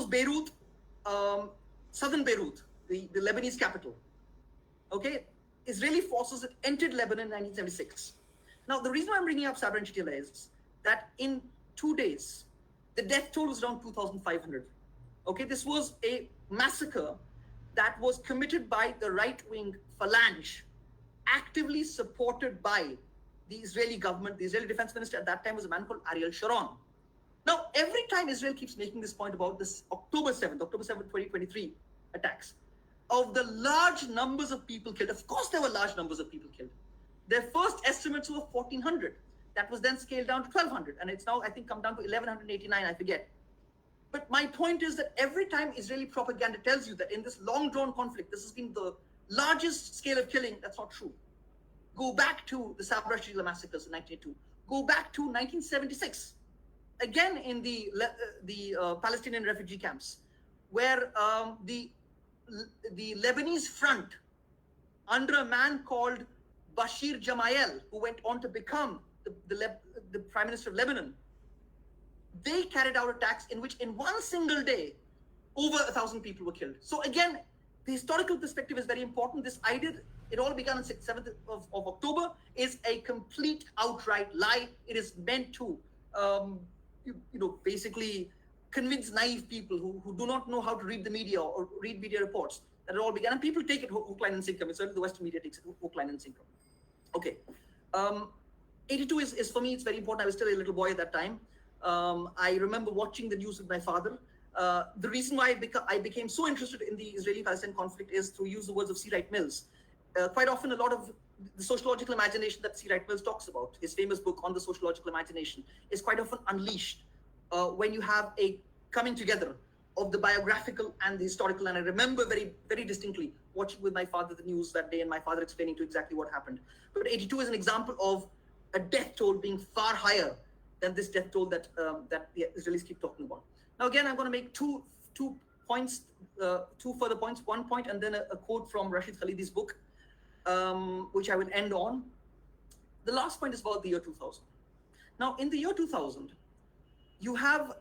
Beirut, southern Beirut, the Lebanese capital. Okay, Israeli forces had entered Lebanon in 1976. Now, the reason why I'm bringing up Sabra and Shatila is that in 2 days, the death toll was around 2,500. Okay, this was a massacre that was committed by the right-wing phalange, actively supported by the Israeli government. The Israeli defense minister at that time was a man called Ariel Sharon. Now, every time Israel keeps making this point about this October 7th, 2023 attacks, of the large numbers of people killed. Of course, there were large numbers of people killed. Their first estimates were 1,400. That was then scaled down to 1,200. And it's now, I think, come down to 1,189, I forget. But my point is that every time Israeli propaganda tells you that in this long-drawn conflict, this has been the largest scale of killing, that's not true. Go back to the Sabra Shatila massacres in 1982. Go back to 1976. Again, in the Palestinian refugee camps, where the Lebanese front, under a man called Bashir Gemayel, who went on to become the Prime Minister of Lebanon, they carried out attacks in which in one single day, over 1,000 people were killed. So again, the historical perspective is very important. This idea, it all began on 7th of October, is a complete outright lie. It is meant to, basically convince naive people who do not know how to read the media or read media reports that it all began. And people take it hook, line, and sinker. Certainly the Western media takes it hook, line, and sinker. Okay. 82 is for me, it's very important. I was still a little boy at that time. I remember watching the news with my father. The reason why I became so interested in the Israeli-Palestinian conflict is to use the words of C. Wright Mills. Quite often, a lot of the sociological imagination that C. Wright Mills talks about, his famous book on the sociological imagination, is quite often unleashed when you have a coming together of the biographical and the historical. And I remember very, very distinctly watching with my father the news that day and my father explaining to exactly what happened. But 82 is an example of a death toll being far higher than this death toll that the Israelis keep talking about. Now, again, I'm going to make two points, two further points, one point, and then a quote from Rashid Khalidi's book, which I will end on. The last point is about the year 2000. Now, in the year 2000, you have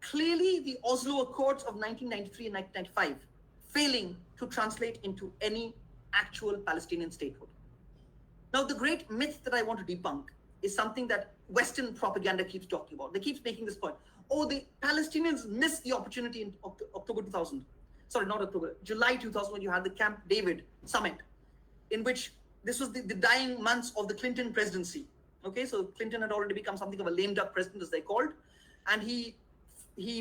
clearly the Oslo Accords of 1993 and 1995 failing to translate into any actual Palestinian statehood. Now, the great myth that I want to debunk is something that Western propaganda keeps talking about. They keep making this point. Oh, the Palestinians missed the opportunity in October 2000. Sorry, not October, July 2000, when you had the Camp David summit, in which this was the dying months of the Clinton presidency. Okay, so Clinton had already become something of a lame duck president, as they called. And he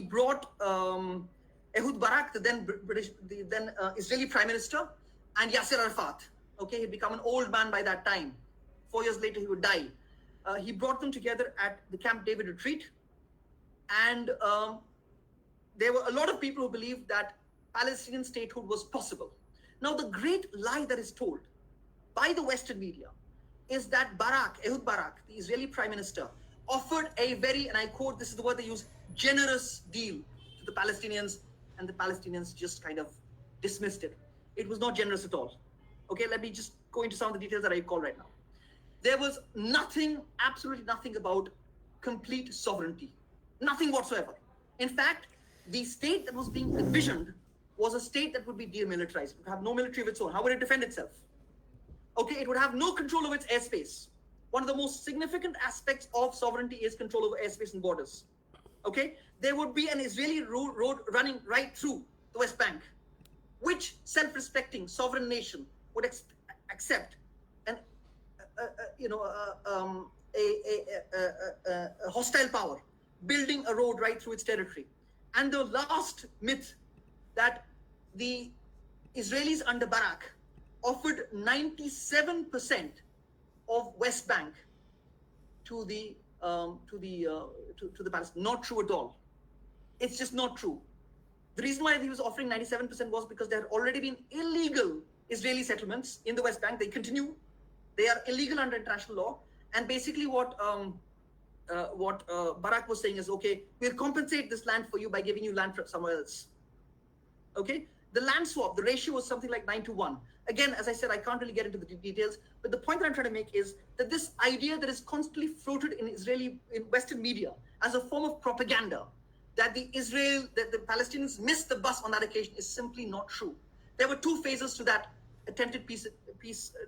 brought Ehud Barak, the then Israeli prime minister, and Yasser Arafat. Okay, he'd become an old man by that time. 4 years later, he would die. He brought them together at the Camp David retreat. And there were a lot of people who believed that Palestinian statehood was possible. Now, the great lie that is told by the Western media is that Ehud Barak, the Israeli prime minister, offered a very, and I quote, this is the word they use, generous deal to the Palestinians, and the Palestinians just kind of dismissed it. It was not generous at all. Okay, let me just go into some of the details that I recall right now. There was nothing, absolutely nothing about complete sovereignty. Nothing whatsoever. In fact, the state that was being envisioned was a state that would be demilitarized. It would have no military of its own. How would it defend itself? Okay, it would have no control over its airspace. One of the most significant aspects of sovereignty is control over airspace and borders. Okay, there would be an Israeli road running right through the West Bank. Which self-respecting sovereign nation would accept a hostile power building a road right through its territory? And the last myth, that the Israelis under Barak offered 97% of West Bank to the Palestinians. Not true at all. It's just not true. The reason why he was offering 97% was because there had already been illegal Israeli settlements in the West Bank. They continue. They are illegal under international law. And basically what Barak was saying is, okay, we'll compensate this land for you by giving you land somewhere else. Okay? The land swap, the ratio was something like 9-1. Again, as I said, I can't really get into the details, but the point that I'm trying to make is that this idea that is constantly floated in Western media as a form of propaganda, that the Palestinians missed the bus on that occasion, is simply not true. There were two phases to that attempted peace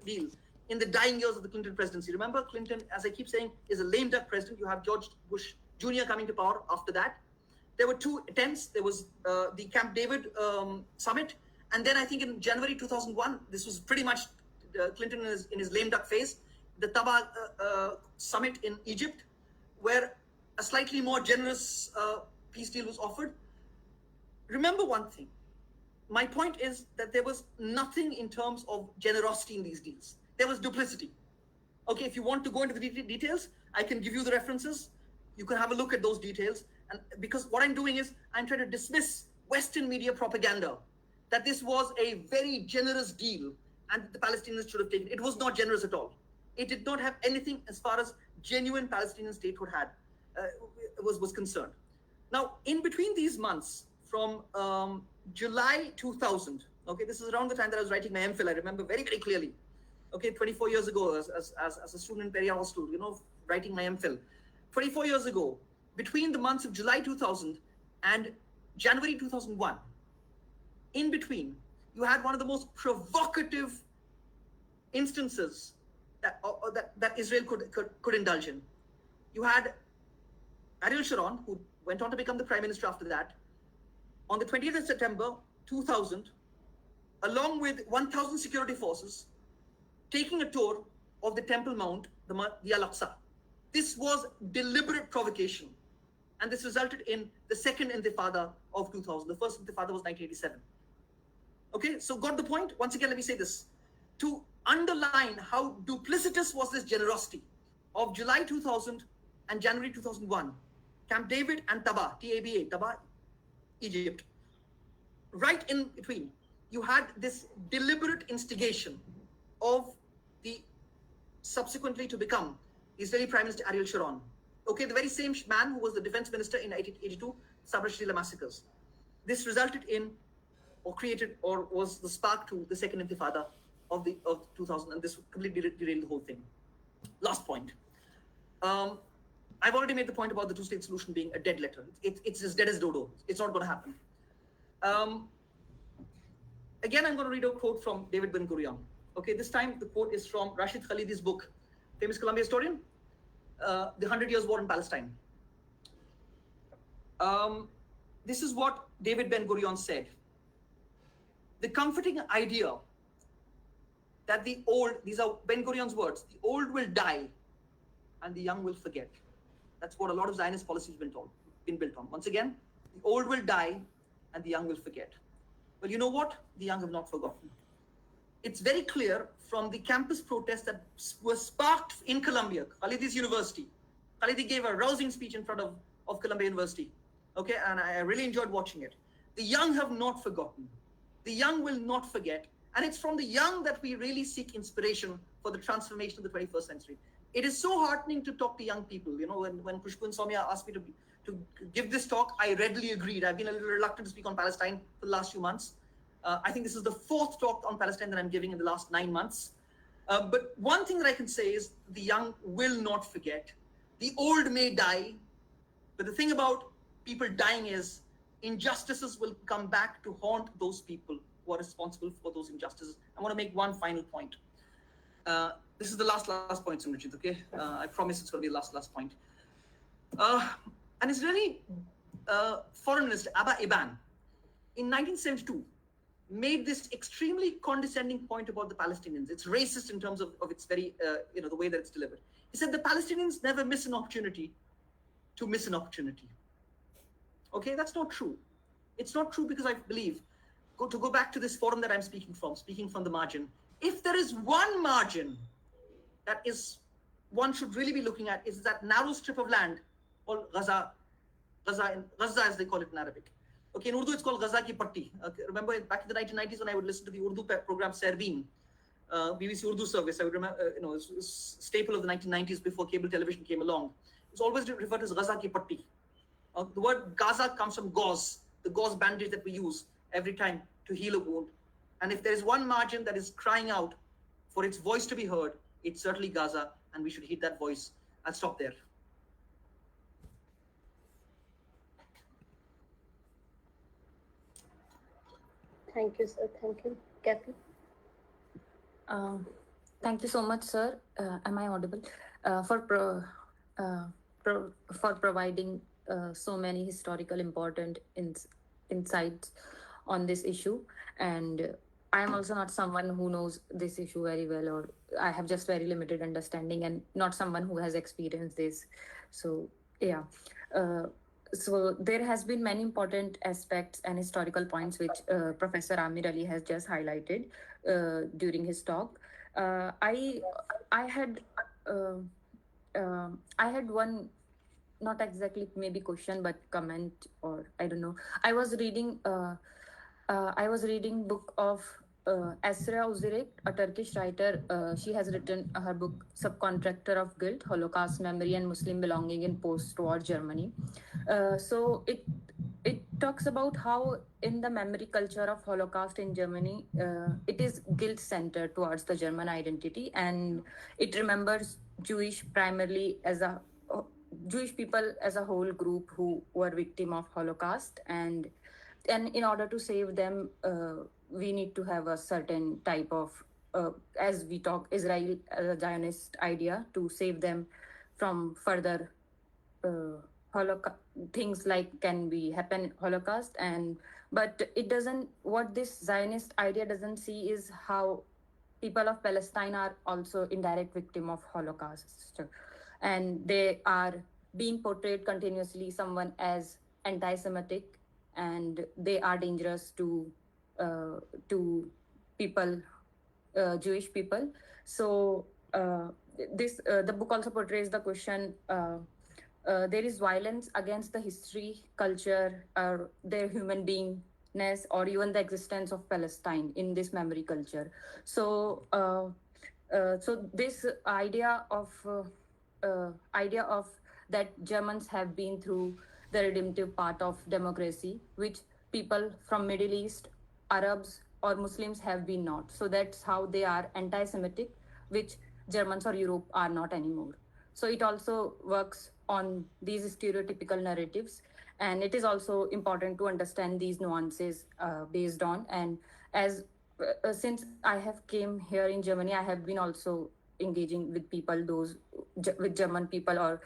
deal in the dying years of the Clinton presidency. Remember, Clinton, as I keep saying, is a lame duck president. You have George Bush Jr. coming to power after that. There were two attempts. There was the Camp David summit. And then I think in January 2001, this was pretty much Clinton in his lame duck phase, the Taba summit in Egypt, where a slightly more generous peace deal was offered. Remember one thing. My point is that there was nothing in terms of generosity in these deals. There was duplicity. Okay, if you want to go into the details, I can give you the references. You can have a look at those details. And because what I'm doing is I'm trying to dismiss Western media propaganda that this was a very generous deal and the Palestinians should have taken. It was not generous at all. It did not have anything as far as genuine Palestinian statehood was concerned. Now, in between these months, from July 2000, okay, this is around the time that I was writing my MPhil. I remember very, very clearly. Okay, 24 years ago, as a student in Periyar Hostel, writing my MPhil. 24 years ago, between the months of July 2000 and January 2001, in between, you had one of the most provocative instances that Israel could indulge in. You had Ariel Sharon, who went on to become the prime minister after that, on the 20th of September 2000, along with 1,000 security forces, taking a tour of the Temple Mount, the Al-Aqsa. This was deliberate provocation. And this resulted in the second intifada of 2000. The first intifada was 1987. Okay, so got the point? Once again, let me say this. To underline how duplicitous was this generosity of July 2000 and January 2001, Camp David and Taba, T-A-B-A, Taba, Egypt. Right in between, you had this deliberate instigation of the subsequently to become Israeli Prime Minister Ariel Sharon. Okay, the very same man who was the defense minister in 1982 Sabra Shatila massacres. This resulted in, or created, or was the spark to the second intifada of 2000, and this completely derailed the whole thing. Last point. I've already made the point about the two-state solution being a dead letter. It's as dead as dodo. It's not going to happen. Again, I'm going to read a quote from David Ben Gurion. Okay, this time the quote is from Rashid Khalidi's book, famous Columbia historian, The 100 Years' War in Palestine. This is what David Ben Gurion said. The comforting idea that the old, these are Ben Gurion's words, the old will die and the young will forget. That's what a lot of Zionist policy has been built on. Once again, the old will die and the young will forget. Well, you know what? The young have not forgotten. It's very clear from the campus protests that were sparked in Columbia, Khalidi's university. Khalidi gave a rousing speech in front of Columbia University. Okay, and I really enjoyed watching it. The young have not forgotten. The young will not forget. And it's from the young that we really seek inspiration for the transformation of the 21st century. It is so heartening to talk to young people. You know, when Khushbu and Soumya asked me to give this talk, I readily agreed. I've been a little reluctant to speak on Palestine for the last few months. I think this is the fourth talk on Palestine that I'm giving in the last 9 months. But one thing that I can say is the young will not forget. The old may die, but the thing about people dying is injustices will come back to haunt those people who are responsible for those injustices. I want to make one final point. This is the last point, Simranjeet, okay? I promise it's going to be the last point. And it's really Foreign Minister Abba Eban in 1972 made this extremely condescending point about the Palestinians. It's racist in terms of its very, the way that it's delivered. He said the Palestinians never miss an opportunity to miss an opportunity. Okay, that's not true. It's not true because I believe, to go back to this forum that I'm speaking from the margin, if there is one margin that is one should really be looking at, is that narrow strip of land called Gaza as they call it in Arabic. Okay, in Urdu it's called Gaza ki Patti. Remember back in the 1990s when I would listen to the Urdu program Serbin, BBC Urdu service, I would remember, it was staple of the 1990s before cable television came along. It's always referred to as Gaza ki Patti. The word Gaza comes from gauze, the gauze bandage that we use every time to heal a wound. And if there is one margin that is crying out for its voice to be heard, it's certainly Gaza, and we should heed that voice. I'll stop there. Thank you, sir. Thank you. Kaifi? Thank you so much, sir. Am I audible? For providing so many historical important insights on this issue. And I am also not someone who knows this issue very well, or I have just very limited understanding and not someone who has experienced this. So yeah. So there has been many important aspects and historical points which Professor Amir Ali has just highlighted during his talk. I had one, not exactly maybe question but comment, or I don't know. I was reading book of Esra Uzirik, a Turkish writer. She has written her book Subcontractor of Guilt, Holocaust Memory and Muslim Belonging in Post-War Germany. So it talks about how in the memory culture of Holocaust in Germany, it is guilt-centered towards the German identity, and it remembers Jewish people as a whole group who were victim of Holocaust, and in order to save them, we need to have a certain type of, as we talk, Israel Zionist idea to save them from further things like can be happen Holocaust. But it doesn't, what this Zionist idea doesn't see is how people of Palestine are also indirect victim of Holocaust, and they are being portrayed continuously someone as anti-Semitic, and they are dangerous to people, Jewish people. So the book also portrays the question, there is violence against the history, culture, or their human beingness, or even the existence of Palestine in this memory culture. So this idea of that Germans have been through the redemptive part of democracy, which people from Middle East, Arabs, or Muslims have been not. So that's how they are anti-Semitic, which Germans or Europe are not anymore. So it also works on these stereotypical narratives, and it is also important to understand these nuances based on. And as since I have came here in Germany, I have been also engaging with people, with German people or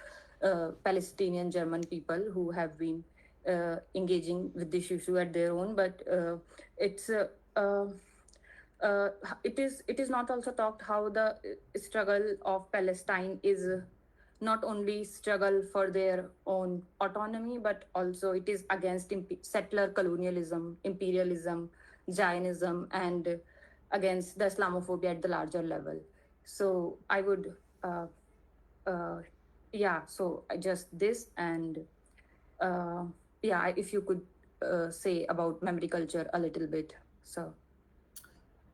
Palestinian German people who have been engaging with this issue at their own. But it is not also talked how the struggle of Palestine is not only struggle for their own autonomy, but also it is against settler colonialism, imperialism, Zionism, and against the Islamophobia at the larger level. So I would, so just this, and if you could say about memory culture a little bit. So.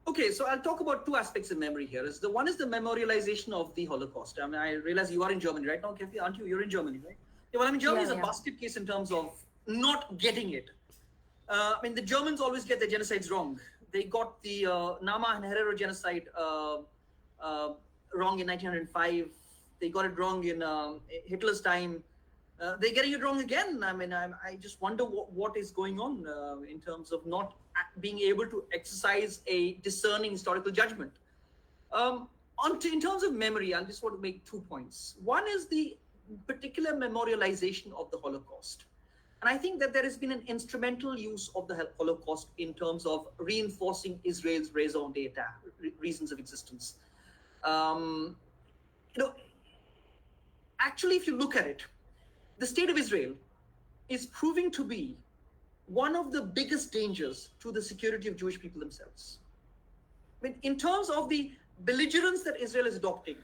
Okay, so I'll talk about two aspects of memory here. The one is the memorialization of the Holocaust. I mean, I realize you are in Germany right now, Kaifi, aren't you? You're in Germany, right? Yeah, well, I mean, Germany is a basket case in terms of not getting it. I mean, the Germans always get their genocides wrong. They got the Nama and Herero genocide wrong in 1905. They got it wrong in Hitler's time. They're getting it wrong again. I mean, I just wonder what is going on in terms of not being able to exercise a discerning historical judgment. In terms of memory, I just want to make 2 points. One is the particular memorialization of the Holocaust. And I think that there has been an instrumental use of the Holocaust in terms of reinforcing Israel's raison d'etre, reasons of existence. Actually, if you look at it, the state of Israel is proving to be one of the biggest dangers to the security of Jewish people themselves. I mean, in terms of the belligerence that Israel is adopting,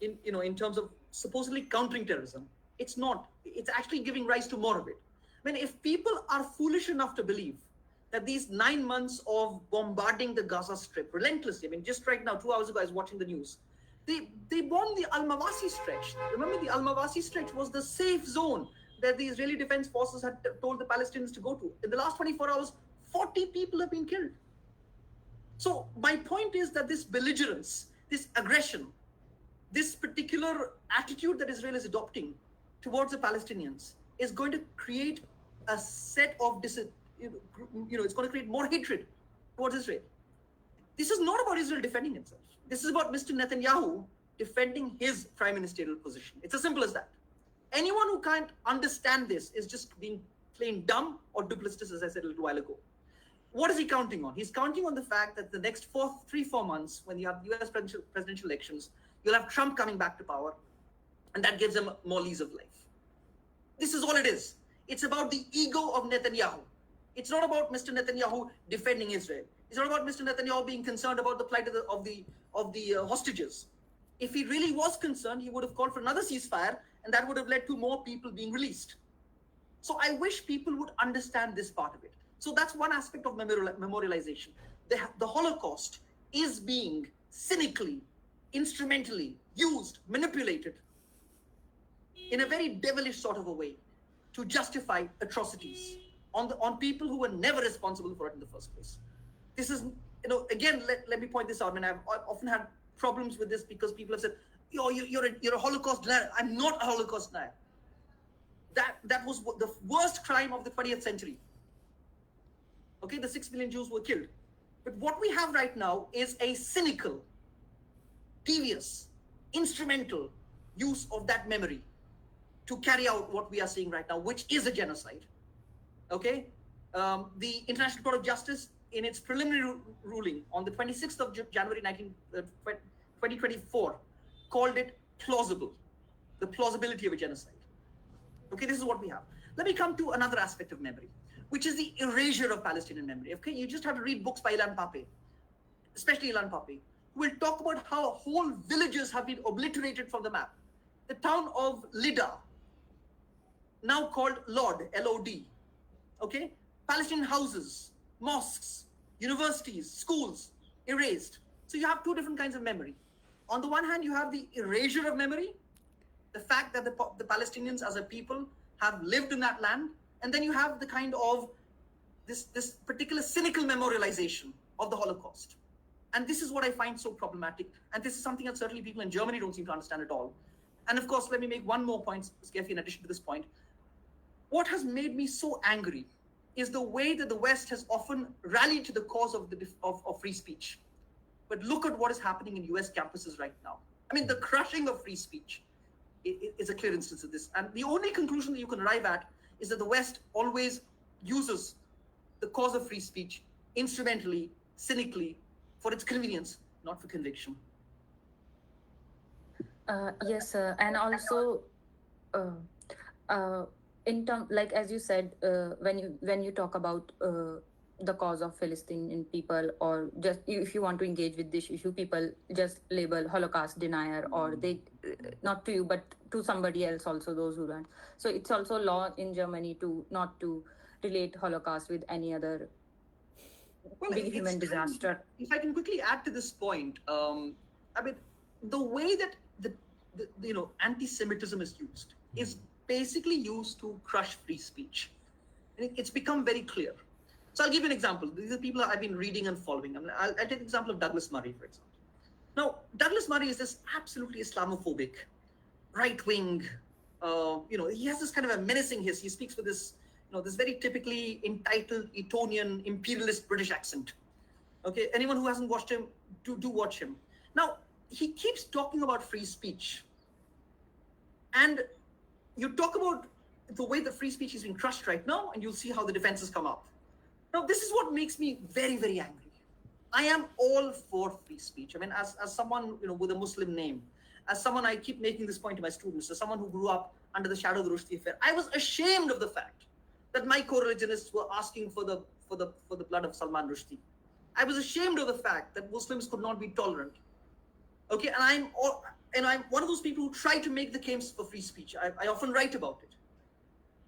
in terms of supposedly countering terrorism, it's not. It's actually giving rise to more of it. mean, if people are foolish enough to believe that these 9 months of bombarding the Gaza Strip relentlessly, I mean, just right now, 2 hours ago, I was watching the news. They bombed the Al-Mawasi stretch. Remember, the Al-Mawasi stretch was the safe zone that the Israeli Defense Forces had told the Palestinians to go to. In the last 24 hours, 40 people have been killed. So my point is that this belligerence, this aggression, this particular attitude that Israel is adopting towards the Palestinians is going to create a set of, it's going to create more hatred towards Israel. This is not about Israel defending itself. This is about Mr. Netanyahu defending his prime ministerial position. It's as simple as that. Anyone who can't understand this is just being plain dumb or duplicitous, as I said a little while ago. What is he counting on? He's counting on the fact that the next 3-4 months, when you have US presidential elections, you'll have Trump coming back to power, and that gives him more lease of life. This is all it is. It's about the ego of Netanyahu. It's not about Mr. Netanyahu defending Israel. It's not about Mr. Netanyahu being concerned about the plight of the hostages. If he really was concerned, he would have called for another ceasefire, and that would have led to more people being released. So I wish people would understand this part of it. So that's one aspect of memorialization. The Holocaust is being cynically, instrumentally used, manipulated in a very devilish sort of a way to justify atrocities on people who were never responsible for it in the first place. This is, again, let me point this out. I mean, I've often had problems with this because people have said, you're a Holocaust denier. I'm not a Holocaust denier. That was the worst crime of the 20th century. Okay, the 6 million Jews were killed. But what we have right now is a cynical, devious, instrumental use of that memory to carry out what we are seeing right now, which is a genocide. Okay? The International Court of Justice, in its preliminary ruling on the 26th of January 2024, called it plausible, the plausibility of a genocide. Okay, this is what we have. Let me come to another aspect of memory, which is the erasure of Palestinian memory. Okay, you just have to read books by Ilan Pappé, especially Ilan Pappé, who will talk about how whole villages have been obliterated from the map. The town of Lida, now called Lod, L-O-D, okay? Palestinian houses, mosques, universities, schools, erased. So you have two different kinds of memory. On the one hand, you have the erasure of memory, the fact that the Palestinians as a people have lived in that land, and then you have the kind of this particular cynical memorialization of the Holocaust. And this is what I find so problematic. And this is something that certainly people in Germany don't seem to understand at all. And of course, let me make one more point, Kaifi, in addition to this point. What has made me so angry is the way that the West has often rallied to the cause of free speech. But look at what is happening in US campuses right now. I mean, the crushing of free speech is a clear instance of this. And the only conclusion that you can arrive at is that the West always uses the cause of free speech instrumentally, cynically, for its convenience, not for conviction. Yes, and also, in term, like as you said, when you talk about the cause of Palestinian people, or just if you want to engage with this issue, people just label Holocaust denier, or they, not to you, but to somebody else also, those who don't. So it's also law in Germany to not to relate Holocaust with any other big human disaster. If I can quickly add to this point, I mean, the way that the anti-Semitism is used is basically used to crush free speech. And it's become very clear. So I'll give you an example. These are people I've been reading and following. I'll take the example of Douglas Murray, for example. Now, Douglas Murray is this absolutely Islamophobic, right-wing, he has this kind of a menacing hiss. He speaks with this, this very typically entitled Etonian imperialist British accent. Okay, anyone who hasn't watched him, do watch him. Now, he keeps talking about free speech. And you talk about the way that free speech is being crushed right now, and you'll see how the defenses come up. Now, this is what makes me very, very angry. I am all for free speech. I mean, as someone, with a Muslim name, as someone, I keep making this point to my students, as someone who grew up under the shadow of the Rushdie affair, I was ashamed of the fact that my co-religionists were asking for the blood of Salman Rushdie. I was ashamed of the fact that Muslims could not be tolerant. Okay, and I'm one of those people who try to make the case for free speech. I often write about it.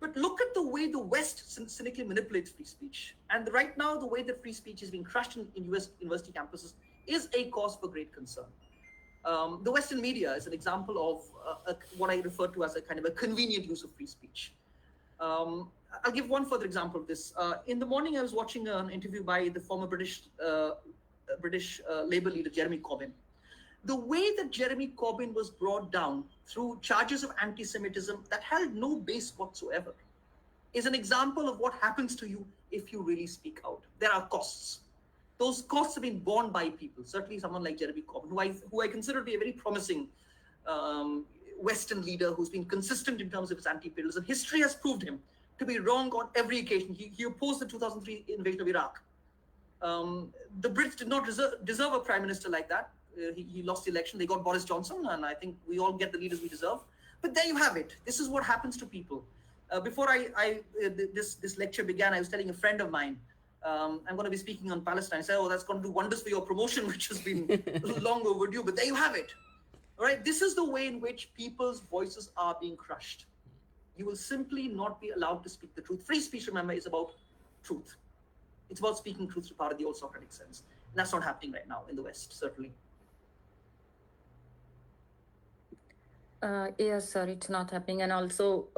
But look at the way the West cynically manipulates free speech. And right now, the way that free speech is being crushed in US university campuses is a cause for great concern. The Western media is an example of what I refer to as a kind of a convenient use of free speech. I'll give one further example of this. In the morning, I was watching an interview by the former British Labour leader, Jeremy Corbyn. The way that Jeremy Corbyn was brought down through charges of anti-Semitism that held no base whatsoever is an example of what happens to you if you really speak out. There are costs. Those costs have been borne by people, certainly someone like Jeremy Corbyn, who I consider to be a very promising Western leader who's been consistent in terms of his anti-imperialism. History has proved him to be wrong on every occasion. He opposed the 2003 invasion of Iraq. The Brits did not deserve a prime minister like that. He lost the election. They got Boris Johnson, and I think we all get the leaders we deserve. But there you have it. This is what happens to people. Before this lecture began, I was telling a friend of mine, I'm going to be speaking on Palestine. I said, oh, that's going to do wonders for your promotion, which has been long overdue. But there you have it. All right. This is the way in which people's voices are being crushed. You will simply not be allowed to speak the truth. Free speech, remember, is about truth. It's about speaking truth to power in the old Socratic sense. And that's not happening right now in the West, certainly. Yes, sir, it's not happening. And also,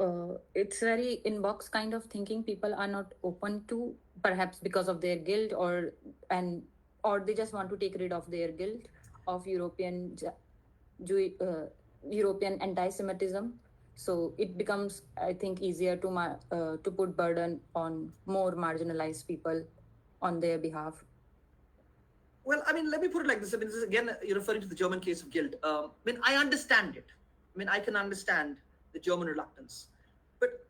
it's very inbox kind of thinking. People are not open to, perhaps because of their guilt, or they just want to take rid of their guilt of European anti-Semitism. So it becomes, I think, easier to put burden on more marginalized people on their behalf. Well, I mean, let me put it like this. I mean, this is again, you're referring to the German case of guilt. I mean, I understand it. I mean, I can understand the German reluctance. But,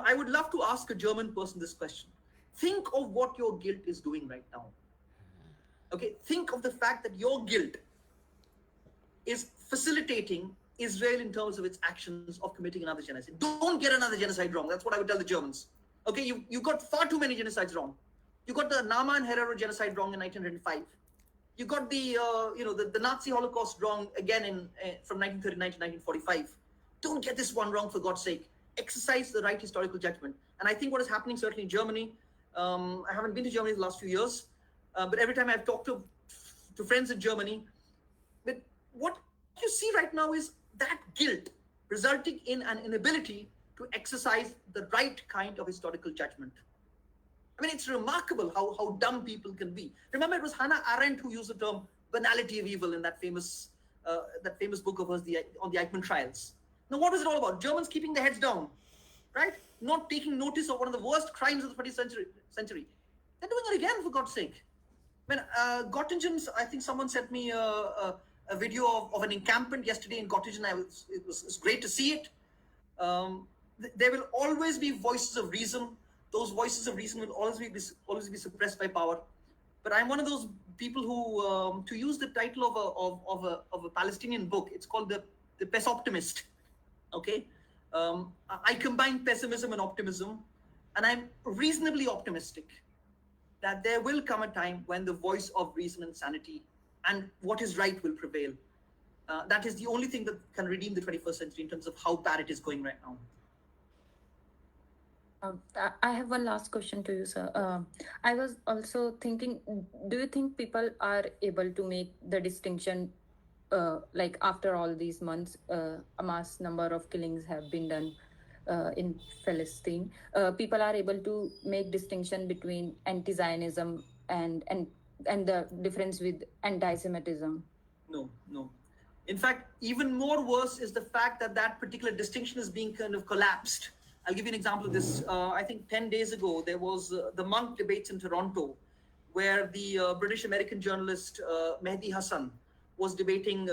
I would love to ask a German person this question. Think of what your guilt is doing right now. Okay, think of the fact that your guilt is facilitating Israel in terms of its actions of committing another genocide. Don't get another genocide wrong. That's what I would tell the Germans. Okay, you got far too many genocides wrong. You got the Nama and Herero genocide wrong in 1905. You got the Nazi Holocaust wrong again from 1939 to 1945. Don't get this one wrong, for God's sake. Exercise the right historical judgment. And I think what is happening certainly in Germany, I haven't been to Germany the last few years, but every time I've talked to friends in Germany, but what you see right now is that guilt resulting in an inability to exercise the right kind of historical judgment. I mean, it's remarkable how dumb people can be. Remember, it was Hannah Arendt who used the term banality of evil in that famous book of hers, on the Eichmann trials. Now, what was it all about? Germans keeping their heads down, right? Not taking notice of one of the worst crimes of the 20th century. They're doing it again, for God's sake. I mean, Göttingen, I think someone sent me a video of an encampment yesterday in Göttingen. It was great to see it. There will always be voices of reason. Those voices of reason will always be suppressed by power. But I'm one of those people who, to use the title of a Palestinian book, it's called the Pesoptimist. Okay, I combine pessimism and optimism, and I'm reasonably optimistic that there will come a time when the voice of reason and sanity and what is right will prevail. That is the only thing that can redeem the 21st century in terms of how bad it is going right now. I have one last question to you, sir. I was also thinking, do you think people are able to make the distinction, like after all these months, a mass number of killings have been done in Palestine? People are able to make distinction between anti-Zionism and the difference with anti-Semitism? No. In fact, even more worse is the fact that particular distinction is being kind of collapsed. I'll give you an example of this. I think 10 days ago, there was the monk debates in Toronto, where the British-American journalist Mehdi Hassan was debating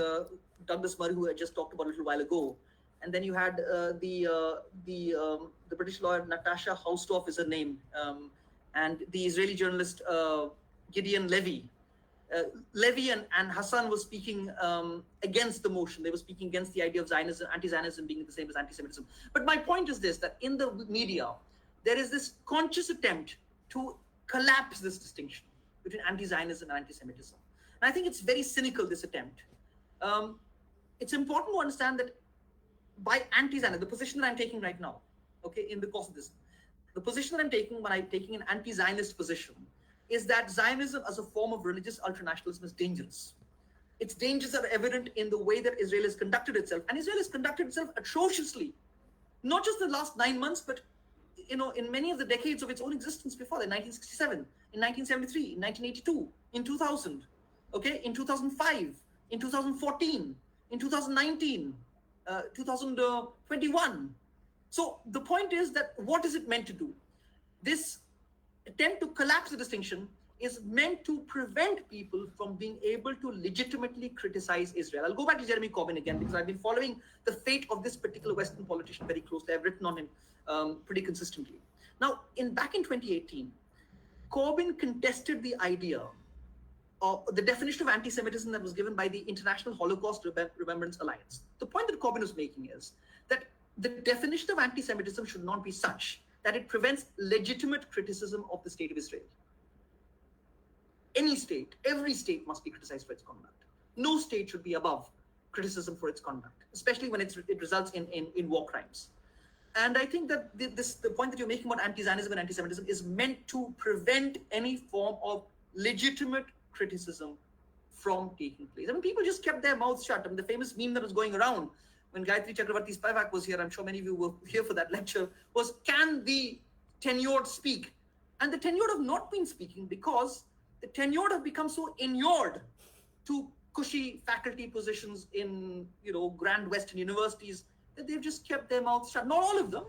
Douglas Murray, who I just talked about a little while ago. And then you had the British lawyer Natasha Hausdorff is her name, and the Israeli journalist Gideon Levy. Levy and Hassan were speaking against the motion. They were speaking against the idea of Zionism, anti-Zionism being the same as anti-Semitism. But my point is this, that in the media, there is this conscious attempt to collapse this distinction between anti-Zionism and anti-Semitism. And I think it's very cynical, this attempt. It's important to understand that by anti-Zionism, the position that I'm taking right now, okay, in the course of this. The position that I'm taking when I'm taking an anti-Zionist position is that Zionism as a form of religious ultranationalism is dangerous. Its dangers are evident in the way that Israel has conducted itself, and Israel has conducted itself atrociously, not just the last 9 months, but in many of the decades of its own existence before that, 1967, in 1973, in 1982, in 2000, okay, in 2005, in 2014, in 2019, 2021. So the point is that what is it meant to do? This attempt to collapse the distinction is meant to prevent people from being able to legitimately criticize Israel. I'll go back to Jeremy Corbyn again, because I've been following the fate of this particular Western politician very closely. I've written on him pretty consistently. Now, back in 2018, Corbyn contested the idea of the definition of anti-Semitism that was given by the International Holocaust Remembrance Alliance. The point that Corbyn was making is that the definition of anti-Semitism should not be such that it prevents legitimate criticism of the state of Israel. Any state, every state must be criticized for its conduct. No state should be above criticism for its conduct, especially when it results in war crimes. And I think that the point that you're making about anti-Zionism and anti-Semitism is meant to prevent any form of legitimate criticism from taking place. I mean, people just kept their mouths shut. I mean, the famous meme that was going around when Gayatri Chakravarti Spivak was here, I'm sure many of you were here for that lecture, was, can the tenured speak? And the tenured have not been speaking because the tenured have become so inured to cushy faculty positions in, grand Western universities that they've just kept their mouths shut. Not all of them.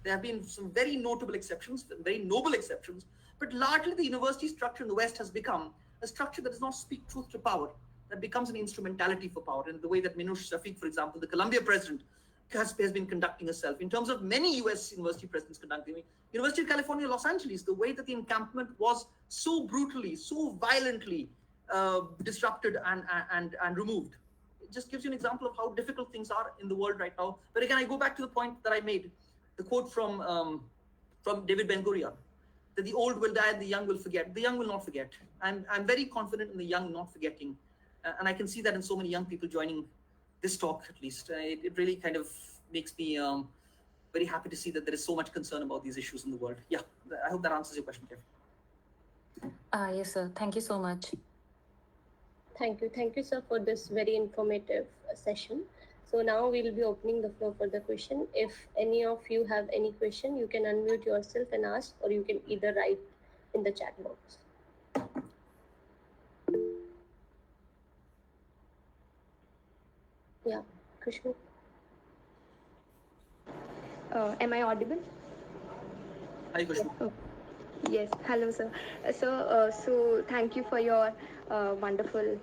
There have been some very notable exceptions, very noble exceptions, but largely the university structure in the West has become a structure that does not speak truth to power, that becomes an instrumentality for power, in the way that Minouche Shafik, for example, the Columbia president, has been conducting herself. In terms of many US university presidents conducting, University of California, Los Angeles, the way that the encampment was so brutally, so violently disrupted and removed. It just gives you an example of how difficult things are in the world right now. But again, I go back to the point that I made, the quote from David Ben-Gurion, that the old will die and the young will forget. The young will not forget. I'm very confident in the young not forgetting. And I can see that in so many young people joining this talk, at least. It really kind of makes me very happy to see that there is so much concern about these issues in the world. Yeah, I hope that answers your question, Kaifi. Yes, sir. Thank you so much. Thank you, sir, for this very informative session. So now we'll be opening the floor for the question. If any of you have any question, you can unmute yourself and ask, or you can either write in the chat box. Yeah, Krishna. Am I audible? Hi, Kushbu. Oh, yes. Hello, sir. So thank you for your wonderful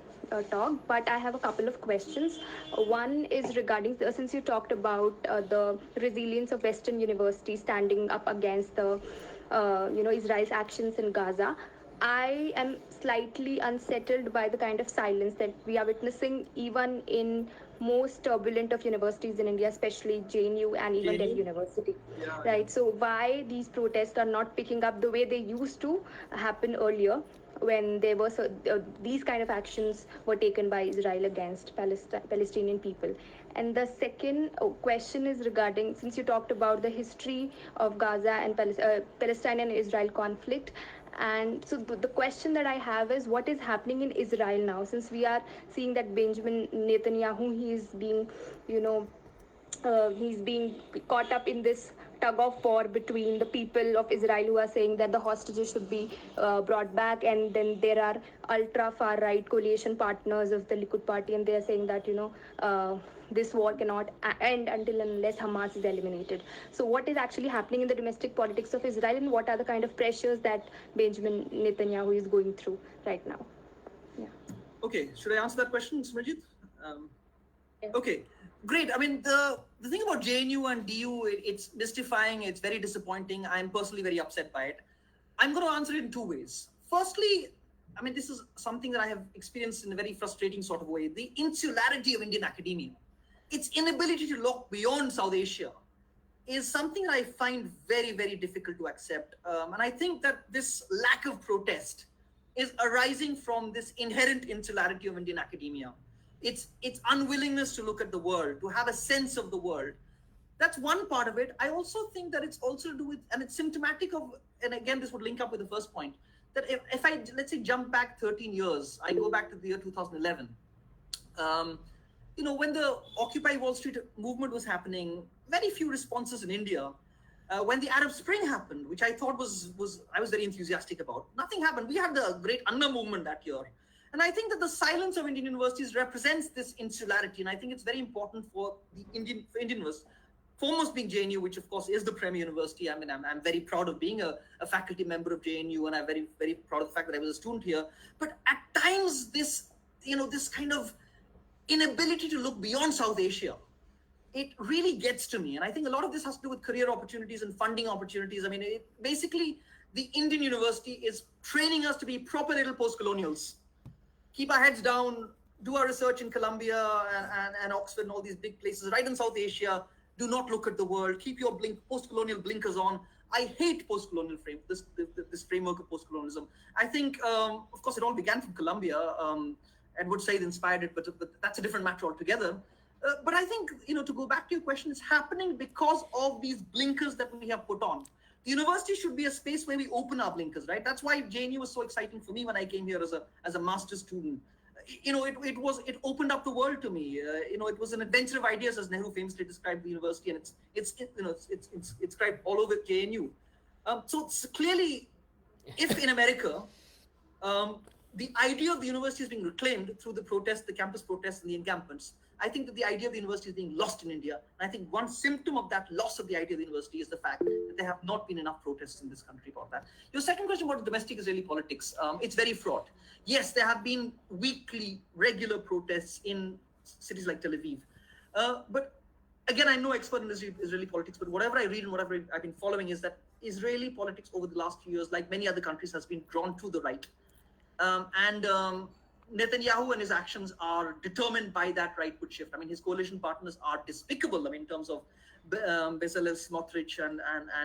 talk. But I have a couple of questions. One is regarding, since you talked about the resilience of Western universities standing up against the, Israel's actions in Gaza. I am slightly unsettled by the kind of silence that we are witnessing even in most turbulent of universities in India, especially JNU and even Delhi University. Yeah. Right. So why these protests are not picking up the way they used to happen earlier, when there were these kind of actions were taken by Israel against Palestinian people. And the second question is regarding, since you talked about the history of Gaza and Palestine and Israel conflict, and so the question that I have is, what is happening in Israel now, since we are seeing that Benjamin Netanyahu, he's being caught up in this tug of war between the people of Israel who are saying that the hostages should be brought back, and then there are ultra far right coalition partners of the Likud party, and they are saying that this war cannot end until and unless Hamas is eliminated. So what is actually happening in the domestic politics of Israel, and what are the kind of pressures that Benjamin Netanyahu is going through right now? Yeah. Okay, should I answer that question, Simranjeet? Okay, great. I mean, the thing about JNU and DU, it's mystifying, it's very disappointing. I'm personally very upset by it. I'm going to answer it in two ways. Firstly, I mean, this is something that I have experienced in a very frustrating sort of way. The insularity of Indian academia, its inability to look beyond South Asia, is something that I find very, very difficult to accept. And I think that this lack of protest is arising from this inherent insularity of Indian academia. Its unwillingness to look at the world, to have a sense of the world. That's one part of it. I also think that it's also to do with, and it's symptomatic of, and again, this would link up with the first point, that if I, let's say, jump back 13 years, I go back to the year 2011. Um, when the Occupy Wall Street movement was happening, very few responses in India. When the Arab Spring happened, which I thought was I was very enthusiastic about, nothing happened. We had the great Anna movement that year. And I think that the silence of Indian universities represents this insularity. And I think it's very important for Indian universities, foremost being JNU, which of course is the premier university. I mean, I'm very proud of being a faculty member of JNU, and I'm very, very proud of the fact that I was a student here. But at times, this kind of inability to look beyond South Asia, it really gets to me. And I think a lot of this has to do with career opportunities and funding opportunities. I mean, basically, the Indian university is training us to be proper little post-colonials. Keep our heads down, do our research in Columbia and Oxford and all these big places, right in South Asia. Do not look at the world. Keep your post-colonial blinkers on. I hate post-colonial this framework of post-colonialism. I think, of course, it all began from Columbia. Edward Said inspired it, but that's a different matter altogether. But I think, to go back to your question, it's happening because of these blinkers that we have put on. The university should be a space where we open our blinkers, right? That's why JNU was so exciting for me when I came here as a master's student. It opened up the world to me. It was an adventure of ideas, as Nehru famously described the university, and it's described all over JNU. So it's clearly, if in America, the idea of the university is being reclaimed through the protests, the campus protests, and the encampments, I think that the idea of the university is being lost in India. And I think one symptom of that loss of the idea of the university is the fact that there have not been enough protests in this country about that. Your second question about domestic Israeli politics, it's very fraught. Yes, there have been weekly, regular protests in cities like Tel Aviv. But again, I'm no expert in Israeli politics, but whatever I read and whatever I've been following is that Israeli politics over the last few years, like many other countries, has been drawn to the right. Netanyahu and his actions are determined by that rightward shift. I mean, his coalition partners are despicable. I mean, in terms of Bezalel Smotrich and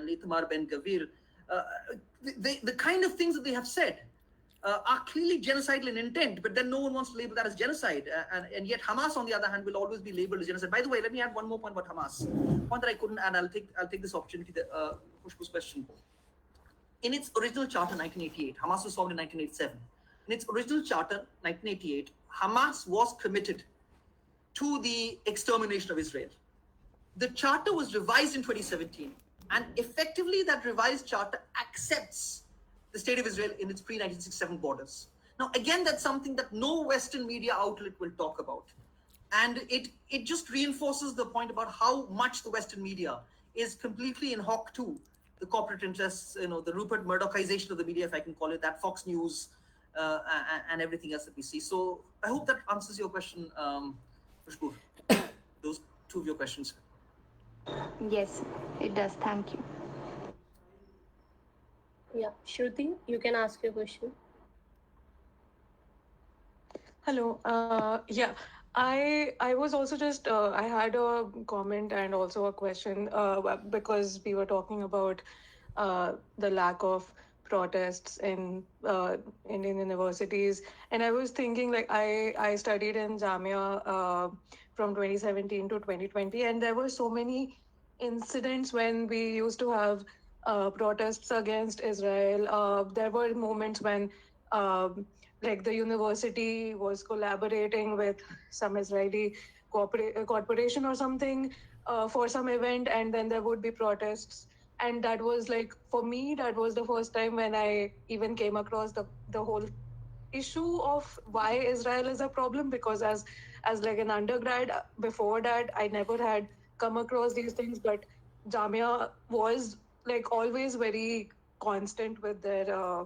Itamar Ben-Gvir, the kind of things that they have said are clearly genocidal in intent, but then no one wants to label that as genocide. And yet Hamas, on the other hand, will always be labeled as genocide. By the way, let me add one more point about Hamas. One that I couldn't add. I'll take this opportunity to Khushbu's question. In its original charter, 1988, Hamas was formed in 1987. In its original charter, 1988, Hamas was committed to the extermination of Israel. The charter was revised in 2017, and effectively that revised charter accepts the state of Israel in its pre-1967 borders. Now, again, that's something that no Western media outlet will talk about. And it just reinforces the point about how much the Western media is completely in hock to the corporate interests, the Rupert Murdochization of the media, if I can call it that, Fox News, and everything else that we see. So I hope that answers your question, Khushbu. Those two of your questions. Yes, it does. Thank you. Yeah, Shruti, you can ask your question. Hello. Yeah, I was also just I had a comment and also a question because we were talking about the lack of protests in Indian universities, and I was thinking like I studied in Jamia from 2017 to 2020, and there were so many incidents when we used to have protests against Israel. There were moments when like the university was collaborating with some Israeli corporation or something for some event, and then there would be protests. And that was like, for me, that was the first time when I even came across the whole issue of why Israel is a problem, because as like an undergrad before that, I never had come across these things, but Jamia was like always very constant with their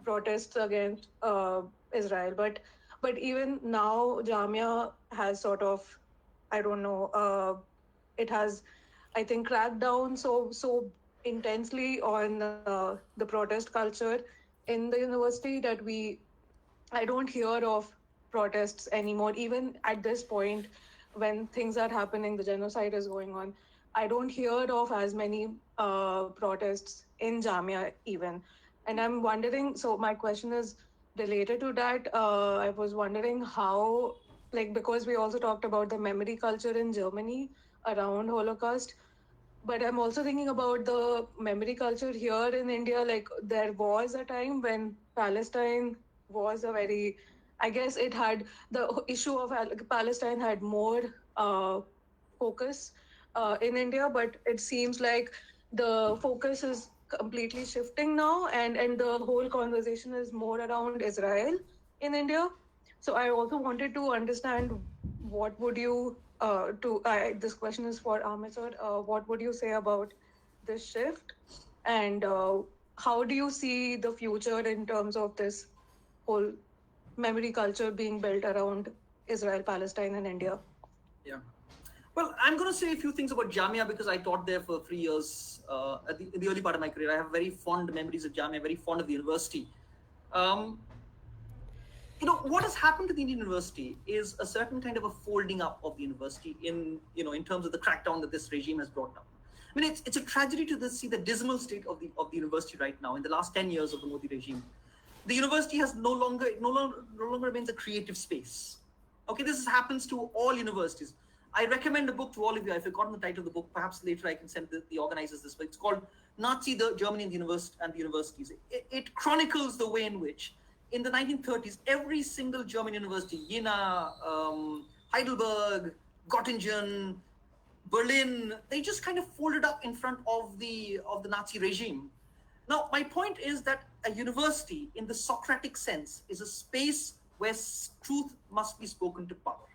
protests against Israel. But even now, Jamia has sort of, I don't know, it has, I think, cracked down so intensely on the protest culture in the university that I don't hear of protests anymore. Even at this point, when things are happening, the genocide is going on, I don't hear of as many protests in Jamia even. And I'm wondering, so my question is related to that. I was wondering how, like, because we also talked about the memory culture in Germany around Holocaust. but I'm also thinking about the memory culture here in India. Like there was a time when Palestine was a very, I guess it had the issue of Palestine had more focus in India, but it seems like the focus is completely shifting now, and the whole conversation is more around Israel in India. So I also wanted to understand what would you this question is for Amit sir. What would you say about this shift, and how do you see the future in terms of this whole memory culture being built around Israel, Palestine, and India? Yeah. Well, I'm going to say a few things about Jamia because I taught there for 3 years in the early part of my career. I have very fond memories of Jamia, very fond of the university. Um, what has happened to the Indian university is a certain kind of a folding up of the university in terms of the crackdown that this regime has brought down. I mean, it's a tragedy to see the dismal state of the university right now in the last 10 years of the Modi regime. The university has no longer remains a creative space. Okay, this happens to all universities. I recommend a book to all of you. I've forgotten the title of the book. Perhaps later I can send the organizers this, but it's called Nazi, the Germany and the Universities. It chronicles the way in which in the 1930s, every single German university, Jena, Heidelberg, Göttingen, Berlin, they just kind of folded up in front of the Nazi regime. Now, my point is that a university, in the Socratic sense, is a space where truth must be spoken to power.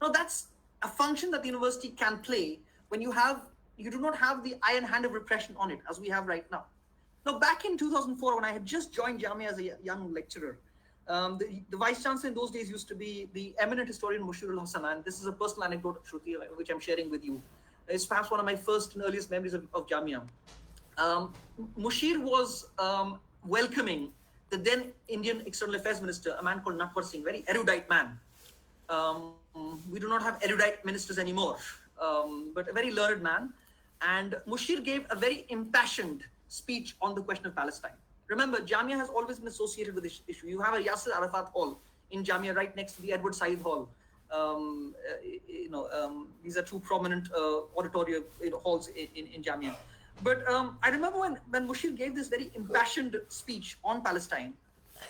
Now, that's a function that the university can play when you do not have the iron hand of repression on it, as we have right now. Now, back in 2004, when I had just joined Jamia as a young lecturer, the vice chancellor in those days used to be the eminent historian Mushir al-Hassan, and this is a personal anecdote, Shruti, which I'm sharing with you. It's perhaps one of my first and earliest memories of Jamia. Mushir was welcoming the then Indian External Affairs Minister, a man called Natwar Singh, very erudite man. We do not have erudite ministers anymore, but a very learned man. And Mushir gave a very impassioned speech on the question of Palestine. Remember, Jamia has always been associated with this issue. You have a Yasser Arafat Hall in Jamia right next to the Edward Said Hall. These are two prominent auditorium halls in Jamia. But I remember when Mushir gave this very impassioned speech on Palestine,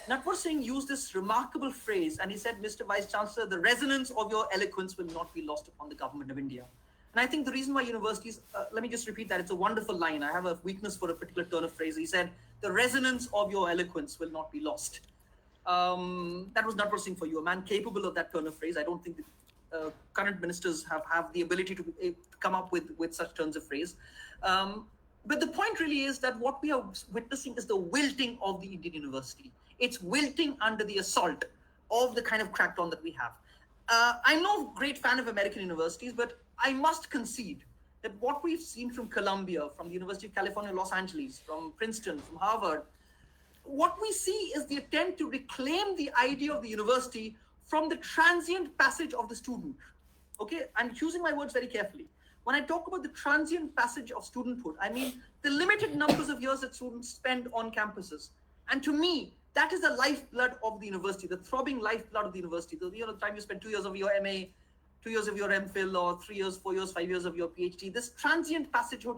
Natwar Singh used this remarkable phrase, and he said, "Mr. Vice Chancellor, the resonance of your eloquence will not be lost upon the government of India." And I think the reason why universities, let me just repeat that, it's a wonderful line. I have a weakness for a particular turn of phrase. He said, "The resonance of your eloquence will not be lost." That was Natwar Singh for you, a man capable of that turn of phrase. I don't think that current ministers have the ability to come up with such turns of phrase. But the point really is that what we are witnessing is the wilting of the Indian university. It's wilting under the assault of the kind of crackdown that we have. I'm no great fan of American universities, but I must concede that what we've seen from Columbia, from the University of California, Los Angeles, from Princeton, from Harvard, what we see is the attempt to reclaim the idea of the university from the transient passage of the student. Okay, I'm choosing my words very carefully. When I talk about the transient passage of studenthood, I mean the limited numbers of years that students spend on campuses. And to me, that is the lifeblood of the university, the throbbing lifeblood of the university. The time you spend 2 years of your MA, 2 years of your MPhil, or 3 years, 4 years, 5 years of your PhD. This transient passage of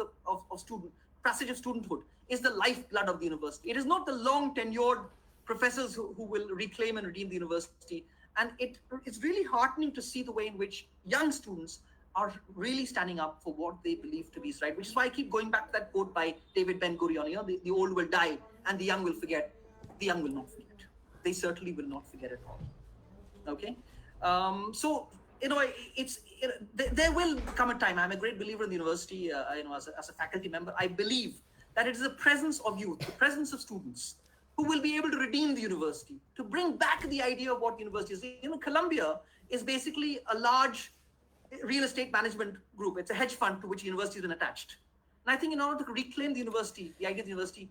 studenthood is the lifeblood of the university. It is not the long tenured professors who will reclaim and redeem the university. And it's really heartening to see the way in which young students are really standing up for what they believe to be right, which is why I keep going back to that quote by David Ben-Gurion, the old will die and the young will forget. The young will not forget. They certainly will not forget at all. Okay? There will come a time. I'm a great believer in the university, as a faculty member. I believe that it is the presence of youth, the presence of students who will be able to redeem the university, to bring back the idea of what university is. Columbia is basically a large real estate management group. It's a hedge fund to which university has been attached. And I think in order to reclaim the university, the idea of the university,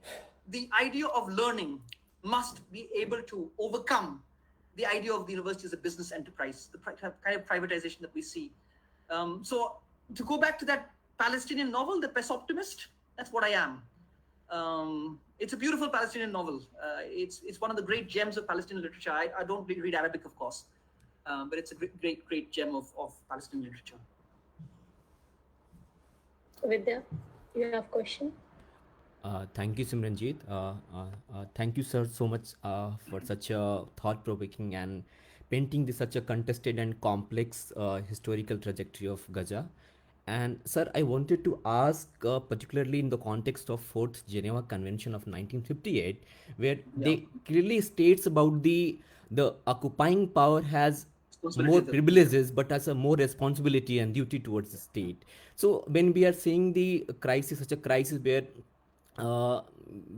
the idea of learning must be able to overcome the idea of the university as a business enterprise, the kind of privatization that we see. So to go back to that Palestinian novel, The Pes Optimist, that's what I am. It's a beautiful Palestinian novel. It's one of the great gems of Palestinian literature. I don't read Arabic, of course, but it's a great gem of Palestinian literature. Vidya, you have question? Thank you, Simranjeet. Thank you, sir, so much for such a thought-provoking and painting this such a contested and complex historical trajectory of Gaza. And sir, I wanted to ask, particularly in the context of Fourth Geneva Convention of 1958, where Yeah. they clearly states about the occupying power has Responsibility more of the future. privileges but has a more responsibility and duty towards the state. So when we are seeing the crisis, such a crisis where uh,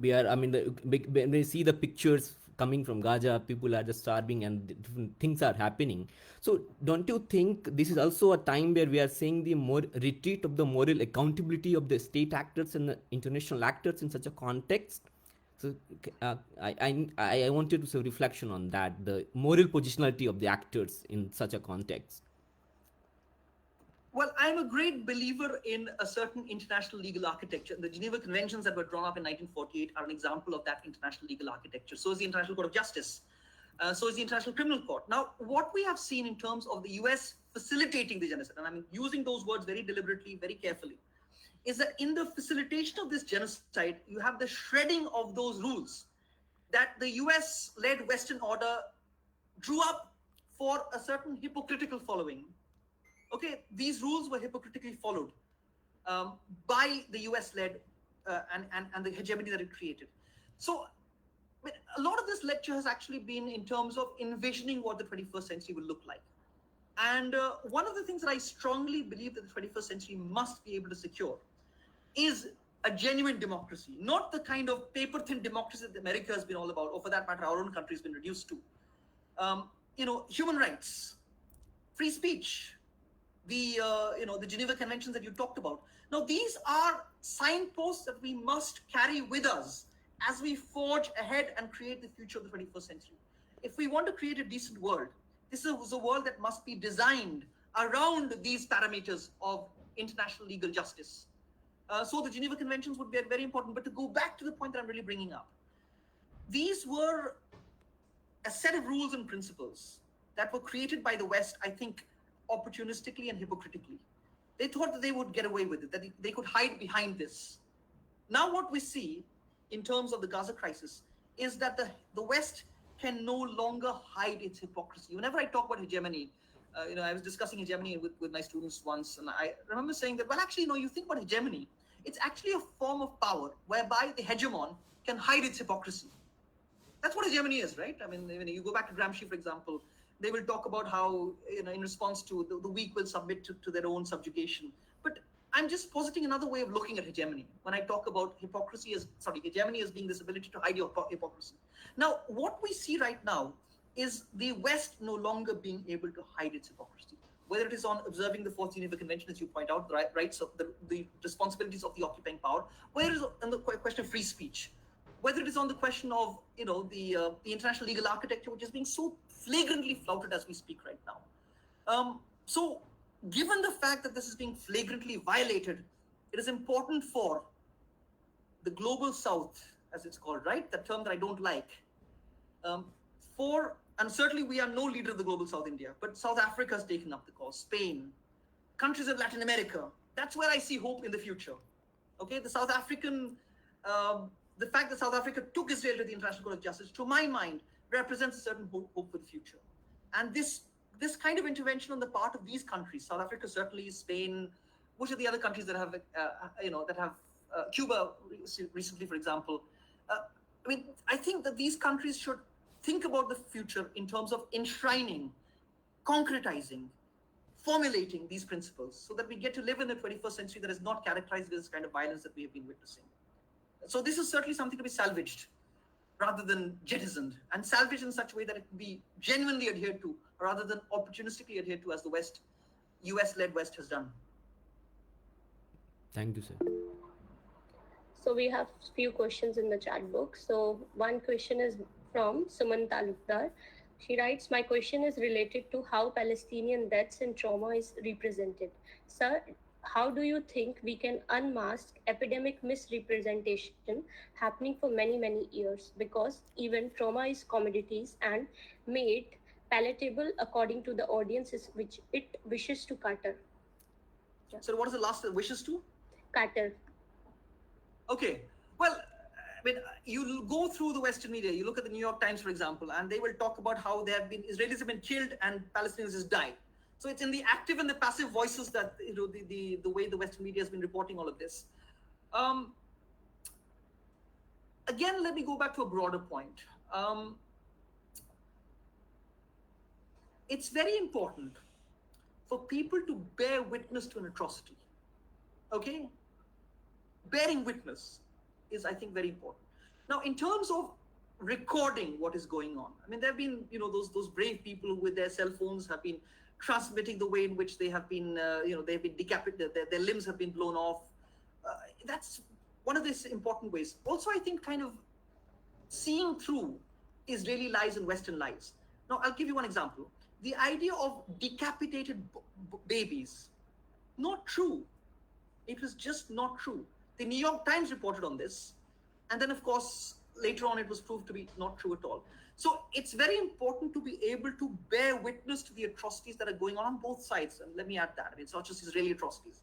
we are, I mean, when we see the pictures coming from Gaza, people are just starving and different things are happening. So don't you think this is also a time where we are seeing the more retreat of the moral accountability of the state actors and the international actors in such a context? So I wanted to say reflection on that, the moral positionality of the actors in such a context. Well, I'm a great believer in a certain international legal architecture. The Geneva Conventions that were drawn up in 1948 are an example of that international legal architecture. So is the International Court of Justice. So is the International Criminal Court. Now, what we have seen in terms of the US facilitating the genocide, and I'm using those words very deliberately, very carefully, is that in the facilitation of this genocide, you have the shredding of those rules that the US led Western order drew up for a certain hypocritical following. Okay, these rules were hypocritically followed by the US led and the hegemony that it created. So, I mean, a lot of this lecture has actually been in terms of envisioning what the 21st century will look like. And one of the things that I strongly believe that the 21st century must be able to secure is a genuine democracy, not the kind of paper thin democracy that America has been all about, or for that matter, our own country has been reduced to. Human rights, free speech, the Geneva Conventions that you talked about. Now, these are signposts that we must carry with us as we forge ahead and create the future of the 21st century. If we want to create a decent world, this is a world that must be designed around these parameters of international legal justice. So the Geneva Conventions would be very important. But to go back to the point that I'm really bringing up, these were a set of rules and principles that were created by the West, I think, opportunistically and hypocritically. They thought that they would get away with it, that they could hide behind this. Now, what we see in terms of the Gaza crisis is that the West can no longer hide its hypocrisy. Whenever I talk about hegemony, I was discussing hegemony with my students once, and I remember saying that, well, actually, no, you think about hegemony, it's actually a form of power whereby the hegemon can hide its hypocrisy. That's what hegemony is, right? I mean, you go back to Gramsci, for example, they will talk about how, in response to the weak will submit to their own subjugation. But I'm just positing another way of looking at hegemony when I talk about hegemony as being this ability to hide your hypocrisy. Now, what we see right now is the West no longer being able to hide its hypocrisy, whether it is on observing the Fourth Geneva Convention, as you point out, the rights of the responsibilities of the occupying power, whether it is on the question of free speech, whether it is on the question of the international legal architecture, which is being so flagrantly flouted as we speak right now. So, given the fact that this is being flagrantly violated, it is important for the global South, as it's called, right? That term that I don't like. And certainly we are no leader of the global South, India, but South Africa has taken up the cause, Spain, countries of Latin America. That's where I see hope in the future. Okay, the fact that South Africa took Israel to the International Court of Justice, to my mind, represents a certain hope for the future. And this kind of intervention on the part of these countries, South Africa certainly, Spain, which are the other countries that have, Cuba recently, for example. I think that these countries should think about the future in terms of enshrining, concretizing, formulating these principles so that we get to live in the 21st century that is not characterized with this kind of violence that we have been witnessing. So this is certainly something to be salvaged rather than jettisoned, and salvaged in such a way that it can be genuinely adhered to rather than opportunistically adhered to, as the US-led West has done. Thank you, sir. So we have few questions in the chat box. So one question is from Suman Talukdar. She writes, my question is related to how Palestinian deaths and trauma is represented. Sir, how do you think we can unmask epidemic misrepresentation happening for many, many years? Because even trauma is commodities and made palatable according to the audiences which it wishes to cater. So what is the last wishes to? Carter. Okay. Well, I mean, you go through the Western media. You look at the New York Times, for example, and they will talk about how Israelis have been killed and Palestinians has died. So it's in the active and the passive voices that the way the Western media has been reporting all of this. Um, Again, let me go back to a broader point. It's very important for people to bear witness to an atrocity. Okay? Bearing witness is, I think, very important. Now, in terms of recording what is going on, I mean, there have been, those brave people who with their cell phones have been transmitting the way in which they have been, they've been decapitated, their limbs have been blown off. That's one of these important ways. Also, I think kind of seeing through Israeli lies and Western lies. Now, I'll give you one example. The idea of decapitated babies, not true. It was just not true. The New York Times reported on this. And then, of course, later on, it was proved to be not true at all. So it's very important to be able to bear witness to the atrocities that are going on both sides. And let me add that. I mean, it's not just Israeli atrocities.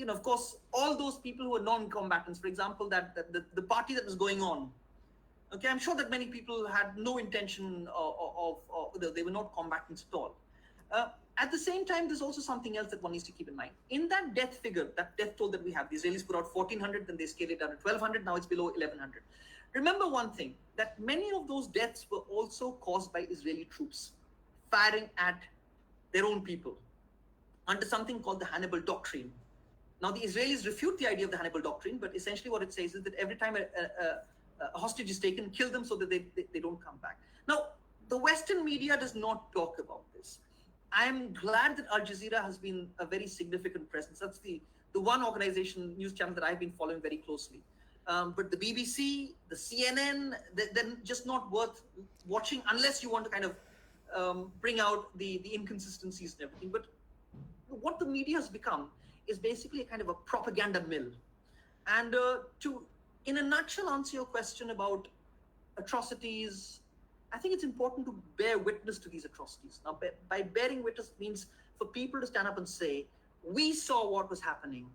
Of course, all those people who are non-combatants, for example, the party that was going on, okay, I'm sure that many people had no intention of they were not combatants at all. At the same time, there's also something else that one needs to keep in mind. In that death figure, that death toll that we have, the Israelis put out 1,400, then they scaled it down to 1,200, now it's below 1,100. Remember one thing, that many of those deaths were also caused by Israeli troops firing at their own people under something called the Hannibal Doctrine. Now, the Israelis refute the idea of the Hannibal Doctrine, but essentially what it says is that every time a hostage is taken, kill them so that they don't come back. Now, the Western media does not talk about this. I'm glad that Al Jazeera has been a very significant presence. That's the one organization, news channel that I've been following very closely. But the BBC, the CNN, they're just not worth watching unless you want to kind of bring out the inconsistencies and everything. But what the media has become is basically a kind of a propaganda mill. And in a nutshell, answer your question about atrocities, I think it's important to bear witness to these atrocities. Now, by bearing witness means for people to stand up and say, we saw what was happening,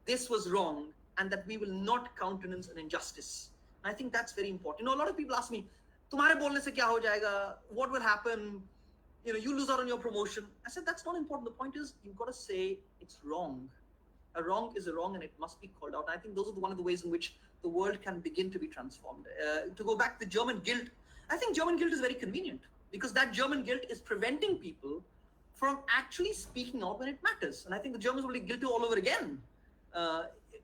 this was wrong, and that we will not countenance an injustice. And I think that's very important. A lot of people ask me, "Tumhare bolne se kya ho jayega? What will happen? You lose out on your promotion." I said, that's not important. The point is, you've got to say it's wrong. A wrong is a wrong, and it must be called out. And I think those are one of the ways in which the world can begin to be transformed. To go back to German guilt, I think German guilt is very convenient because that German guilt is preventing people from actually speaking out when it matters. And I think the Germans will be guilty all over again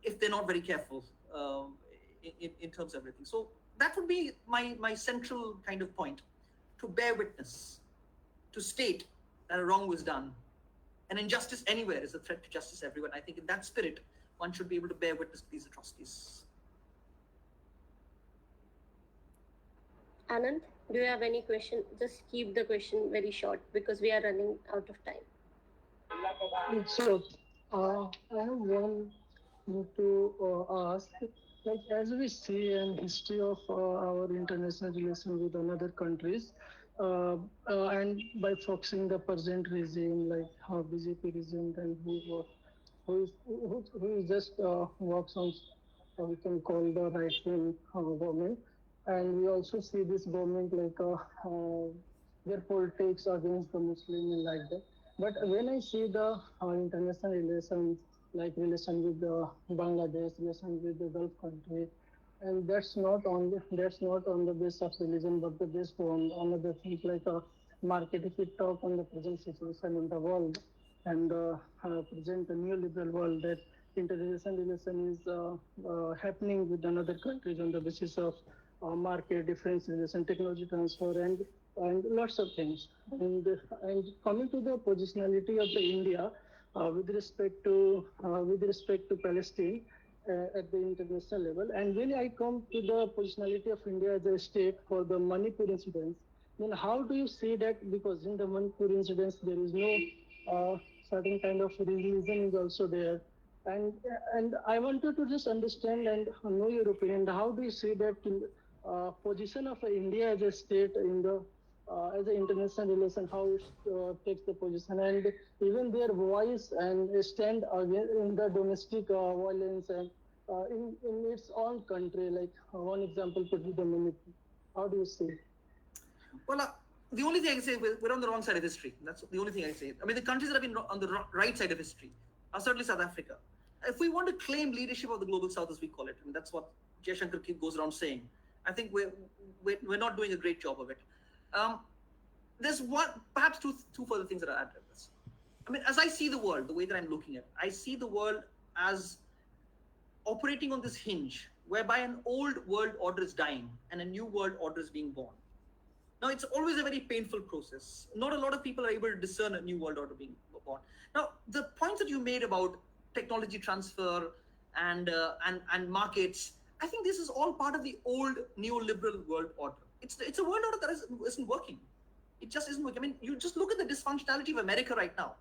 if they're not very careful in terms of everything. So that would be my central kind of point, to bear witness, to state that a wrong was done. An injustice anywhere is a threat to justice everywhere. And I think in that spirit, one should be able to bear witness to these atrocities. Anand, do you have any question? Just keep the question very short because we are running out of time. So, I have one thing to ask. Like, as we see in history of our international relation with another countries, and by focusing the present regime, like how BJP regime and who just works on, we can call the right wing government, and we also see this government like their politics against the Muslim and like that. But when I see the international relations, like relation with Bangladesh, relation with the Gulf country, and that's not on the basis of religion, but the based on other things like market. If we talk on the present situation in the world and present neoliberal world, that international relation is happening with another countries on the basis of market difference relation, technology transfer, and lots of things. And coming to the positionality of the India with respect to Palestine at the international level, and when I come to the positionality of India as a state for the Manipur incidents, then how do you see that? Because in the Manipur incidents there is no certain kind of religion is also there, and I wanted to just understand and know your opinion. How do you see that position of India as a state in the as an international relation, how it takes the position, and even their voice and stand again in the domestic violence and in its own country. Like one example could be the Dominican. How do you see? Well, the only thing I can say is we're on the wrong side of history. That's the only thing I say. I mean, the countries that have been on the right side of history are certainly South Africa. If we want to claim leadership of the global south, as we call it, and that's what Jaishankar goes around saying, I think we're not doing a great job of it. There's perhaps two further things that are added to this. I mean, as I see the world, the way that I'm looking at it, I see the world as operating on this hinge whereby an old world order is dying and a new world order is being born. Now, it's always a very painful process. Not a lot of people are able to discern a new world order being born. Now, the points that you made about technology transfer and markets, I think this is all part of the old neoliberal world order. It's a world order that isn't working. It just isn't working. I mean, you just look at the dysfunctionality of America right now.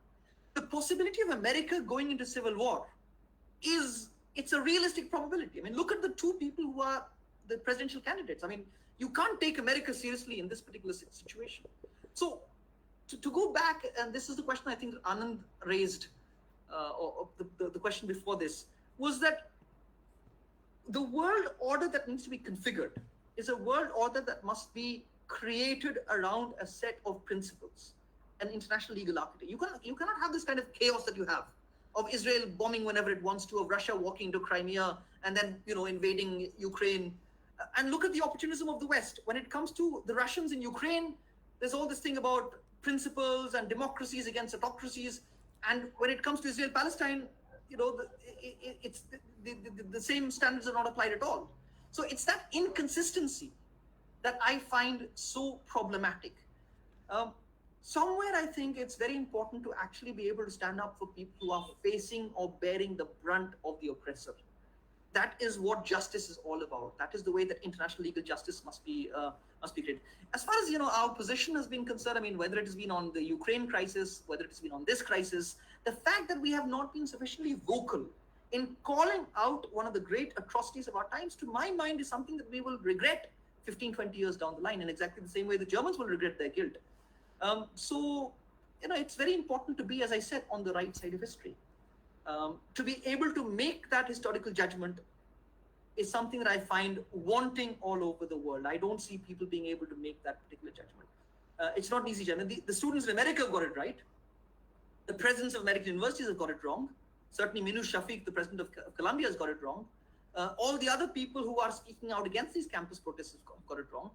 The possibility of America going into civil war it's a realistic probability. I mean, look at the two people who are the presidential candidates. I mean, you can't take America seriously in this particular situation. So to go back, and this is the question I think Anand raised, or the question before this, was that the world order that needs to be configured is a world order that must be created around a set of principles, an international legal architecture. You cannot have this kind of chaos that you have of Israel bombing whenever it wants to, of Russia walking into Crimea and then invading Ukraine. And look at the opportunism of the West. When it comes to the Russians in Ukraine, there's all this thing about principles and democracies against autocracies. And when it comes to Israel-Palestine, it's the same standards are not applied at all. So it's that inconsistency that I find so problematic. Somewhere I think it's very important to actually be able to stand up for people who are facing or bearing the brunt of the oppressor. That is what justice is all about. That is the way that international legal justice must be created. As far as our position has been concerned, I mean, whether it has been on the Ukraine crisis, whether it has been on this crisis, the fact that we have not been sufficiently vocal in calling out one of the great atrocities of our times, to my mind, is something that we will regret 15, 20 years down the line, in exactly the same way the Germans will regret their guilt. So, it's very important to be, as I said, on the right side of history. To be able to make that historical judgment is something that I find wanting all over the world. I don't see people being able to make that particular judgment. It's not an easy judgment. The students in America got it right. The presidents of American universities have got it wrong. Certainly Minouche Shafik, the president of Columbia, has got it wrong. All the other people who are speaking out against these campus protests have got it wrong.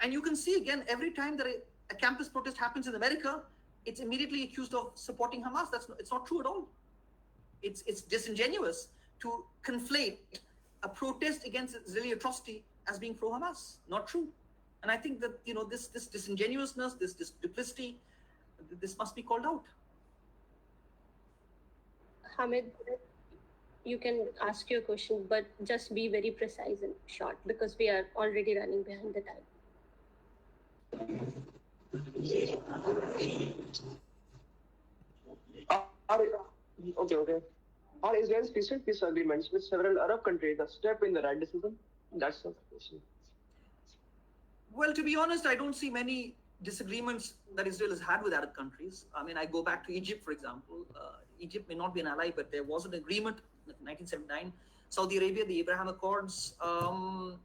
And you can see again, every time that a campus protest happens in America, it's immediately accused of supporting Hamas. It's not true at all. It's disingenuous to conflate a protest against Israeli atrocity as being pro-Hamas. Not true. And I think that this disingenuousness, this duplicity, this must be called out. Hamid, you can ask your question, but just be very precise and short because we are already running behind the time. Okay. Are Israel's recent peace agreements with several Arab countries a step in the right decision? That's the question. Well, to be honest, I don't see many disagreements that Israel has had with Arab countries. I mean, I go back to Egypt, for example. Egypt may not be an ally, but there was an agreement in 1979. Saudi Arabia, the Abraham Accords. I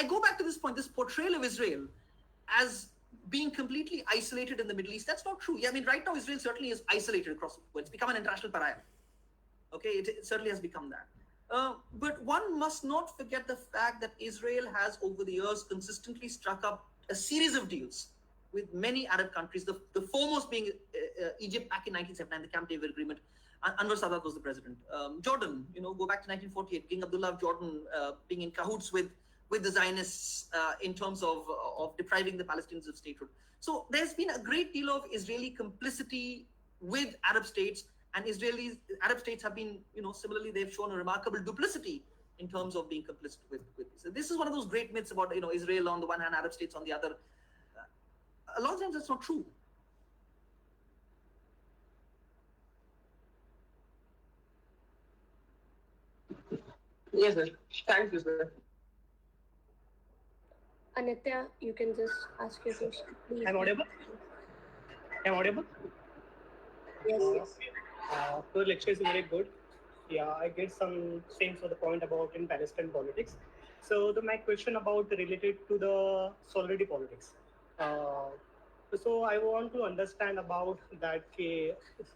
go back to this point, this portrayal of Israel as being completely isolated in the Middle East. That's not true. Yeah, I mean, right now, Israel certainly is isolated across the world. It's become an international pariah. Okay, it certainly has become that. But one must not forget the fact that Israel has, over the years, consistently struck up a series of deals with many Arab countries, the foremost being Egypt back in 1979, the Camp David Agreement. Anwar Sadat was the president. Jordan, go back to 1948, King Abdullah of Jordan being in cahoots with the Zionists in terms of depriving the Palestinians of statehood. So there's been a great deal of Israeli complicity with Arab states, and Arab states have been, similarly, they've shown a remarkable duplicity in terms of being complicit with this. So this is one of those great myths about, Israel on the one hand, Arab states on the other. A lot of times that's not true. Yes, sir. Thank you, sir. Anitya, you can just ask your question, please. I'm audible? I'm audible? Yes, yes. The lecture is very good. Yeah, I get some things for the point about in Palestine politics. So my question about related to the solidarity politics. Uh, so I want to understand about that.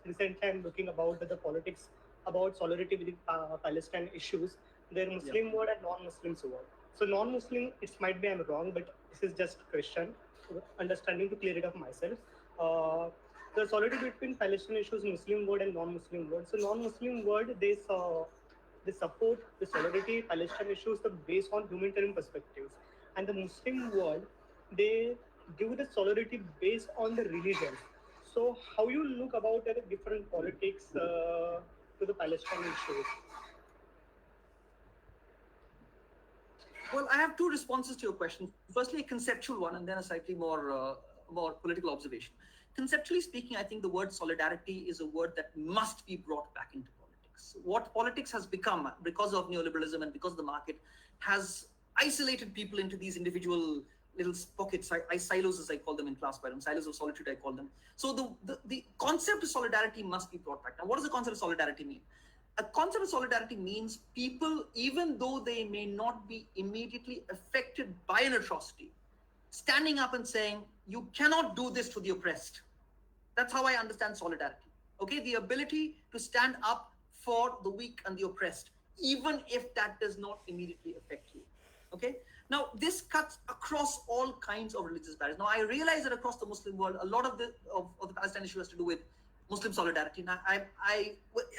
Recently, I'm looking about the politics about solidarity with Palestine issues. Their Muslim word and non-Muslims word. So non-Muslim, it might be I'm wrong, but this is just question, understanding to clear it up myself. The solidarity between Palestinian issues, Muslim world and non-Muslim world. So non-Muslim world, they support the solidarity Palestinian issues based on humanitarian perspectives, and the Muslim world, they give the solidarity based on the religion. So how you look about the different politics to the Palestinian issues? Well, I have two responses to your question. Firstly, a conceptual one, and then a slightly more political observation. Conceptually speaking, I think the word solidarity is a word that must be brought back into politics. What politics has become because of neoliberalism and because of the market has isolated people into these individual little pockets, silos as I call them in class, by them, silos of solitude I call them. So the concept of solidarity must be brought back. Now, what does the concept of solidarity mean? A concept of solidarity means people, even though they may not be immediately affected by an atrocity, standing up and saying, you cannot do this to the oppressed. That's how I understand solidarity. Okay, the ability to stand up for the weak and the oppressed, even if that does not immediately affect you. Okay, now this cuts across all kinds of religious barriers. Now I realize that across the Muslim world, a lot of the Palestine issue has to do with Muslim solidarity. Now,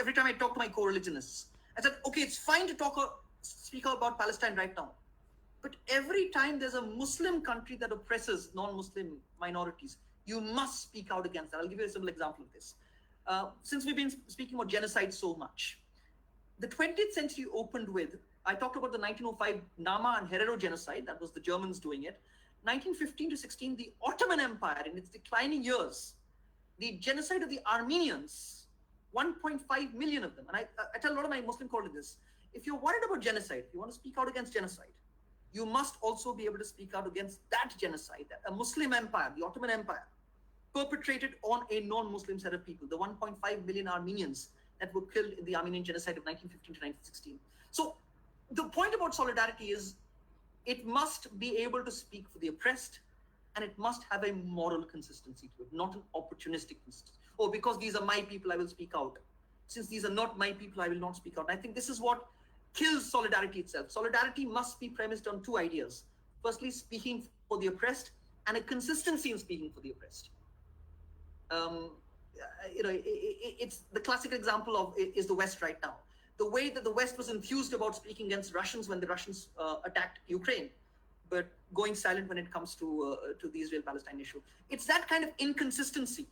every time I talk to my co-religionists, I said, okay, it's fine to speak about Palestine right now, but every time there's a Muslim country that oppresses non-Muslim minorities, you must speak out against that. I'll give you a simple example of this. Since we've been speaking about genocide so much, the 20th century opened with, I talked about the 1905 Nama and Herero genocide, that was the Germans doing it. 1915 to 16, the Ottoman Empire in its declining years, the genocide of the Armenians, 1.5 million of them. And I tell a lot of my Muslim colleagues this, if you're worried about genocide, if you want to speak out against genocide, you must also be able to speak out against that genocide, that a Muslim empire, the Ottoman Empire, perpetrated on a non-Muslim set of people, the 1.5 million Armenians that were killed in the Armenian genocide of 1915 to 1916. So the point about solidarity is it must be able to speak for the oppressed, and it must have a moral consistency to it, not an opportunistic consistency. Oh, because these are my people, I will speak out. Since these are not my people, I will not speak out. And I think this is what kills solidarity itself. Solidarity must be premised on two ideas. Firstly, speaking for the oppressed, and a consistency in speaking for the oppressed. It's the classic example of is the West right now. The way that the West was enthused about speaking against Russians when the Russians attacked Ukraine, but going silent when it comes to the Israel-Palestine issue. It's that kind of inconsistency,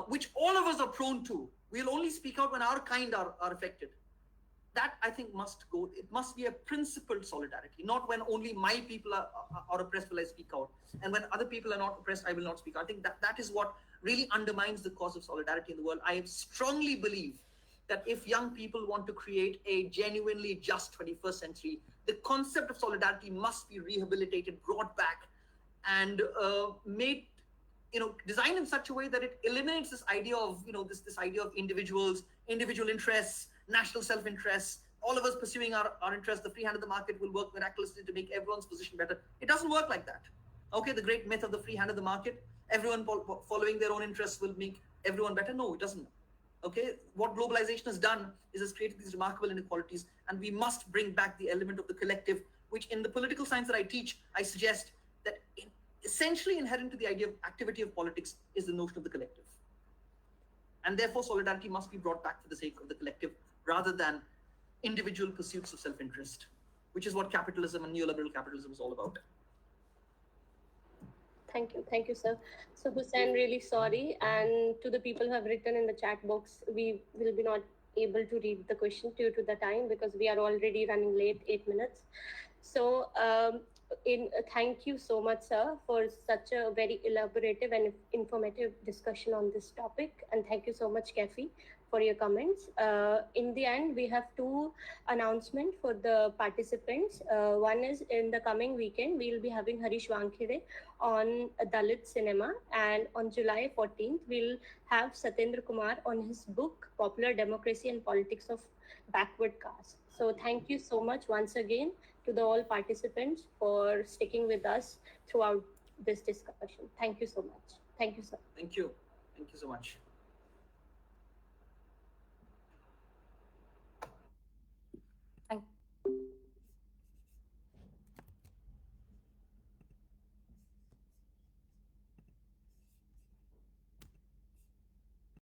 which all of us are prone to. We'll only speak out when our kind are affected. That, I think, must go. It must be a principled solidarity, not when only my people are oppressed will I speak out, and when other people are not oppressed, I will not speak out. I think that is what really undermines the cause of solidarity in the world. I strongly believe that if young people want to create a genuinely just 21st century, the concept of solidarity must be rehabilitated, brought back, and made, designed in such a way that it eliminates this idea of, this idea of individuals, individual interests, national self-interest, all of us pursuing our interests. The free hand of the market will work miraculously to make everyone's position better. It doesn't work like that. Okay, the great myth of the free hand of the market, everyone following their own interests will make everyone better. No, it doesn't. Okay, what globalization has done is has created these remarkable inequalities, and we must bring back the element of the collective, which in the political science that I teach, I suggest that essentially inherent to the idea of activity of politics is the notion of the collective. And therefore, solidarity must be brought back for the sake of the collective rather than individual pursuits of self-interest, which is what capitalism and neoliberal capitalism is all about. Thank you, sir. So Hussain, really sorry. And to the people who have written in the chat box, we will be not able to read the question due to the time because we are already running late, 8 minutes. So thank you so much, sir, for such a very elaborative and informative discussion on this topic. And thank you so much, Kaifi, for your comments. In the end, we have two announcements for the participants. One is in the coming weekend, we'll be having Harish Wankhede on Dalit cinema. And on July 14th, we'll have Satyendra Kumar on his book, Popular Democracy and Politics of Backward Caste. So thank you so much once again to the all participants for sticking with us throughout this discussion. Thank you so much. Thank you, sir. Thank you. Thank you so much.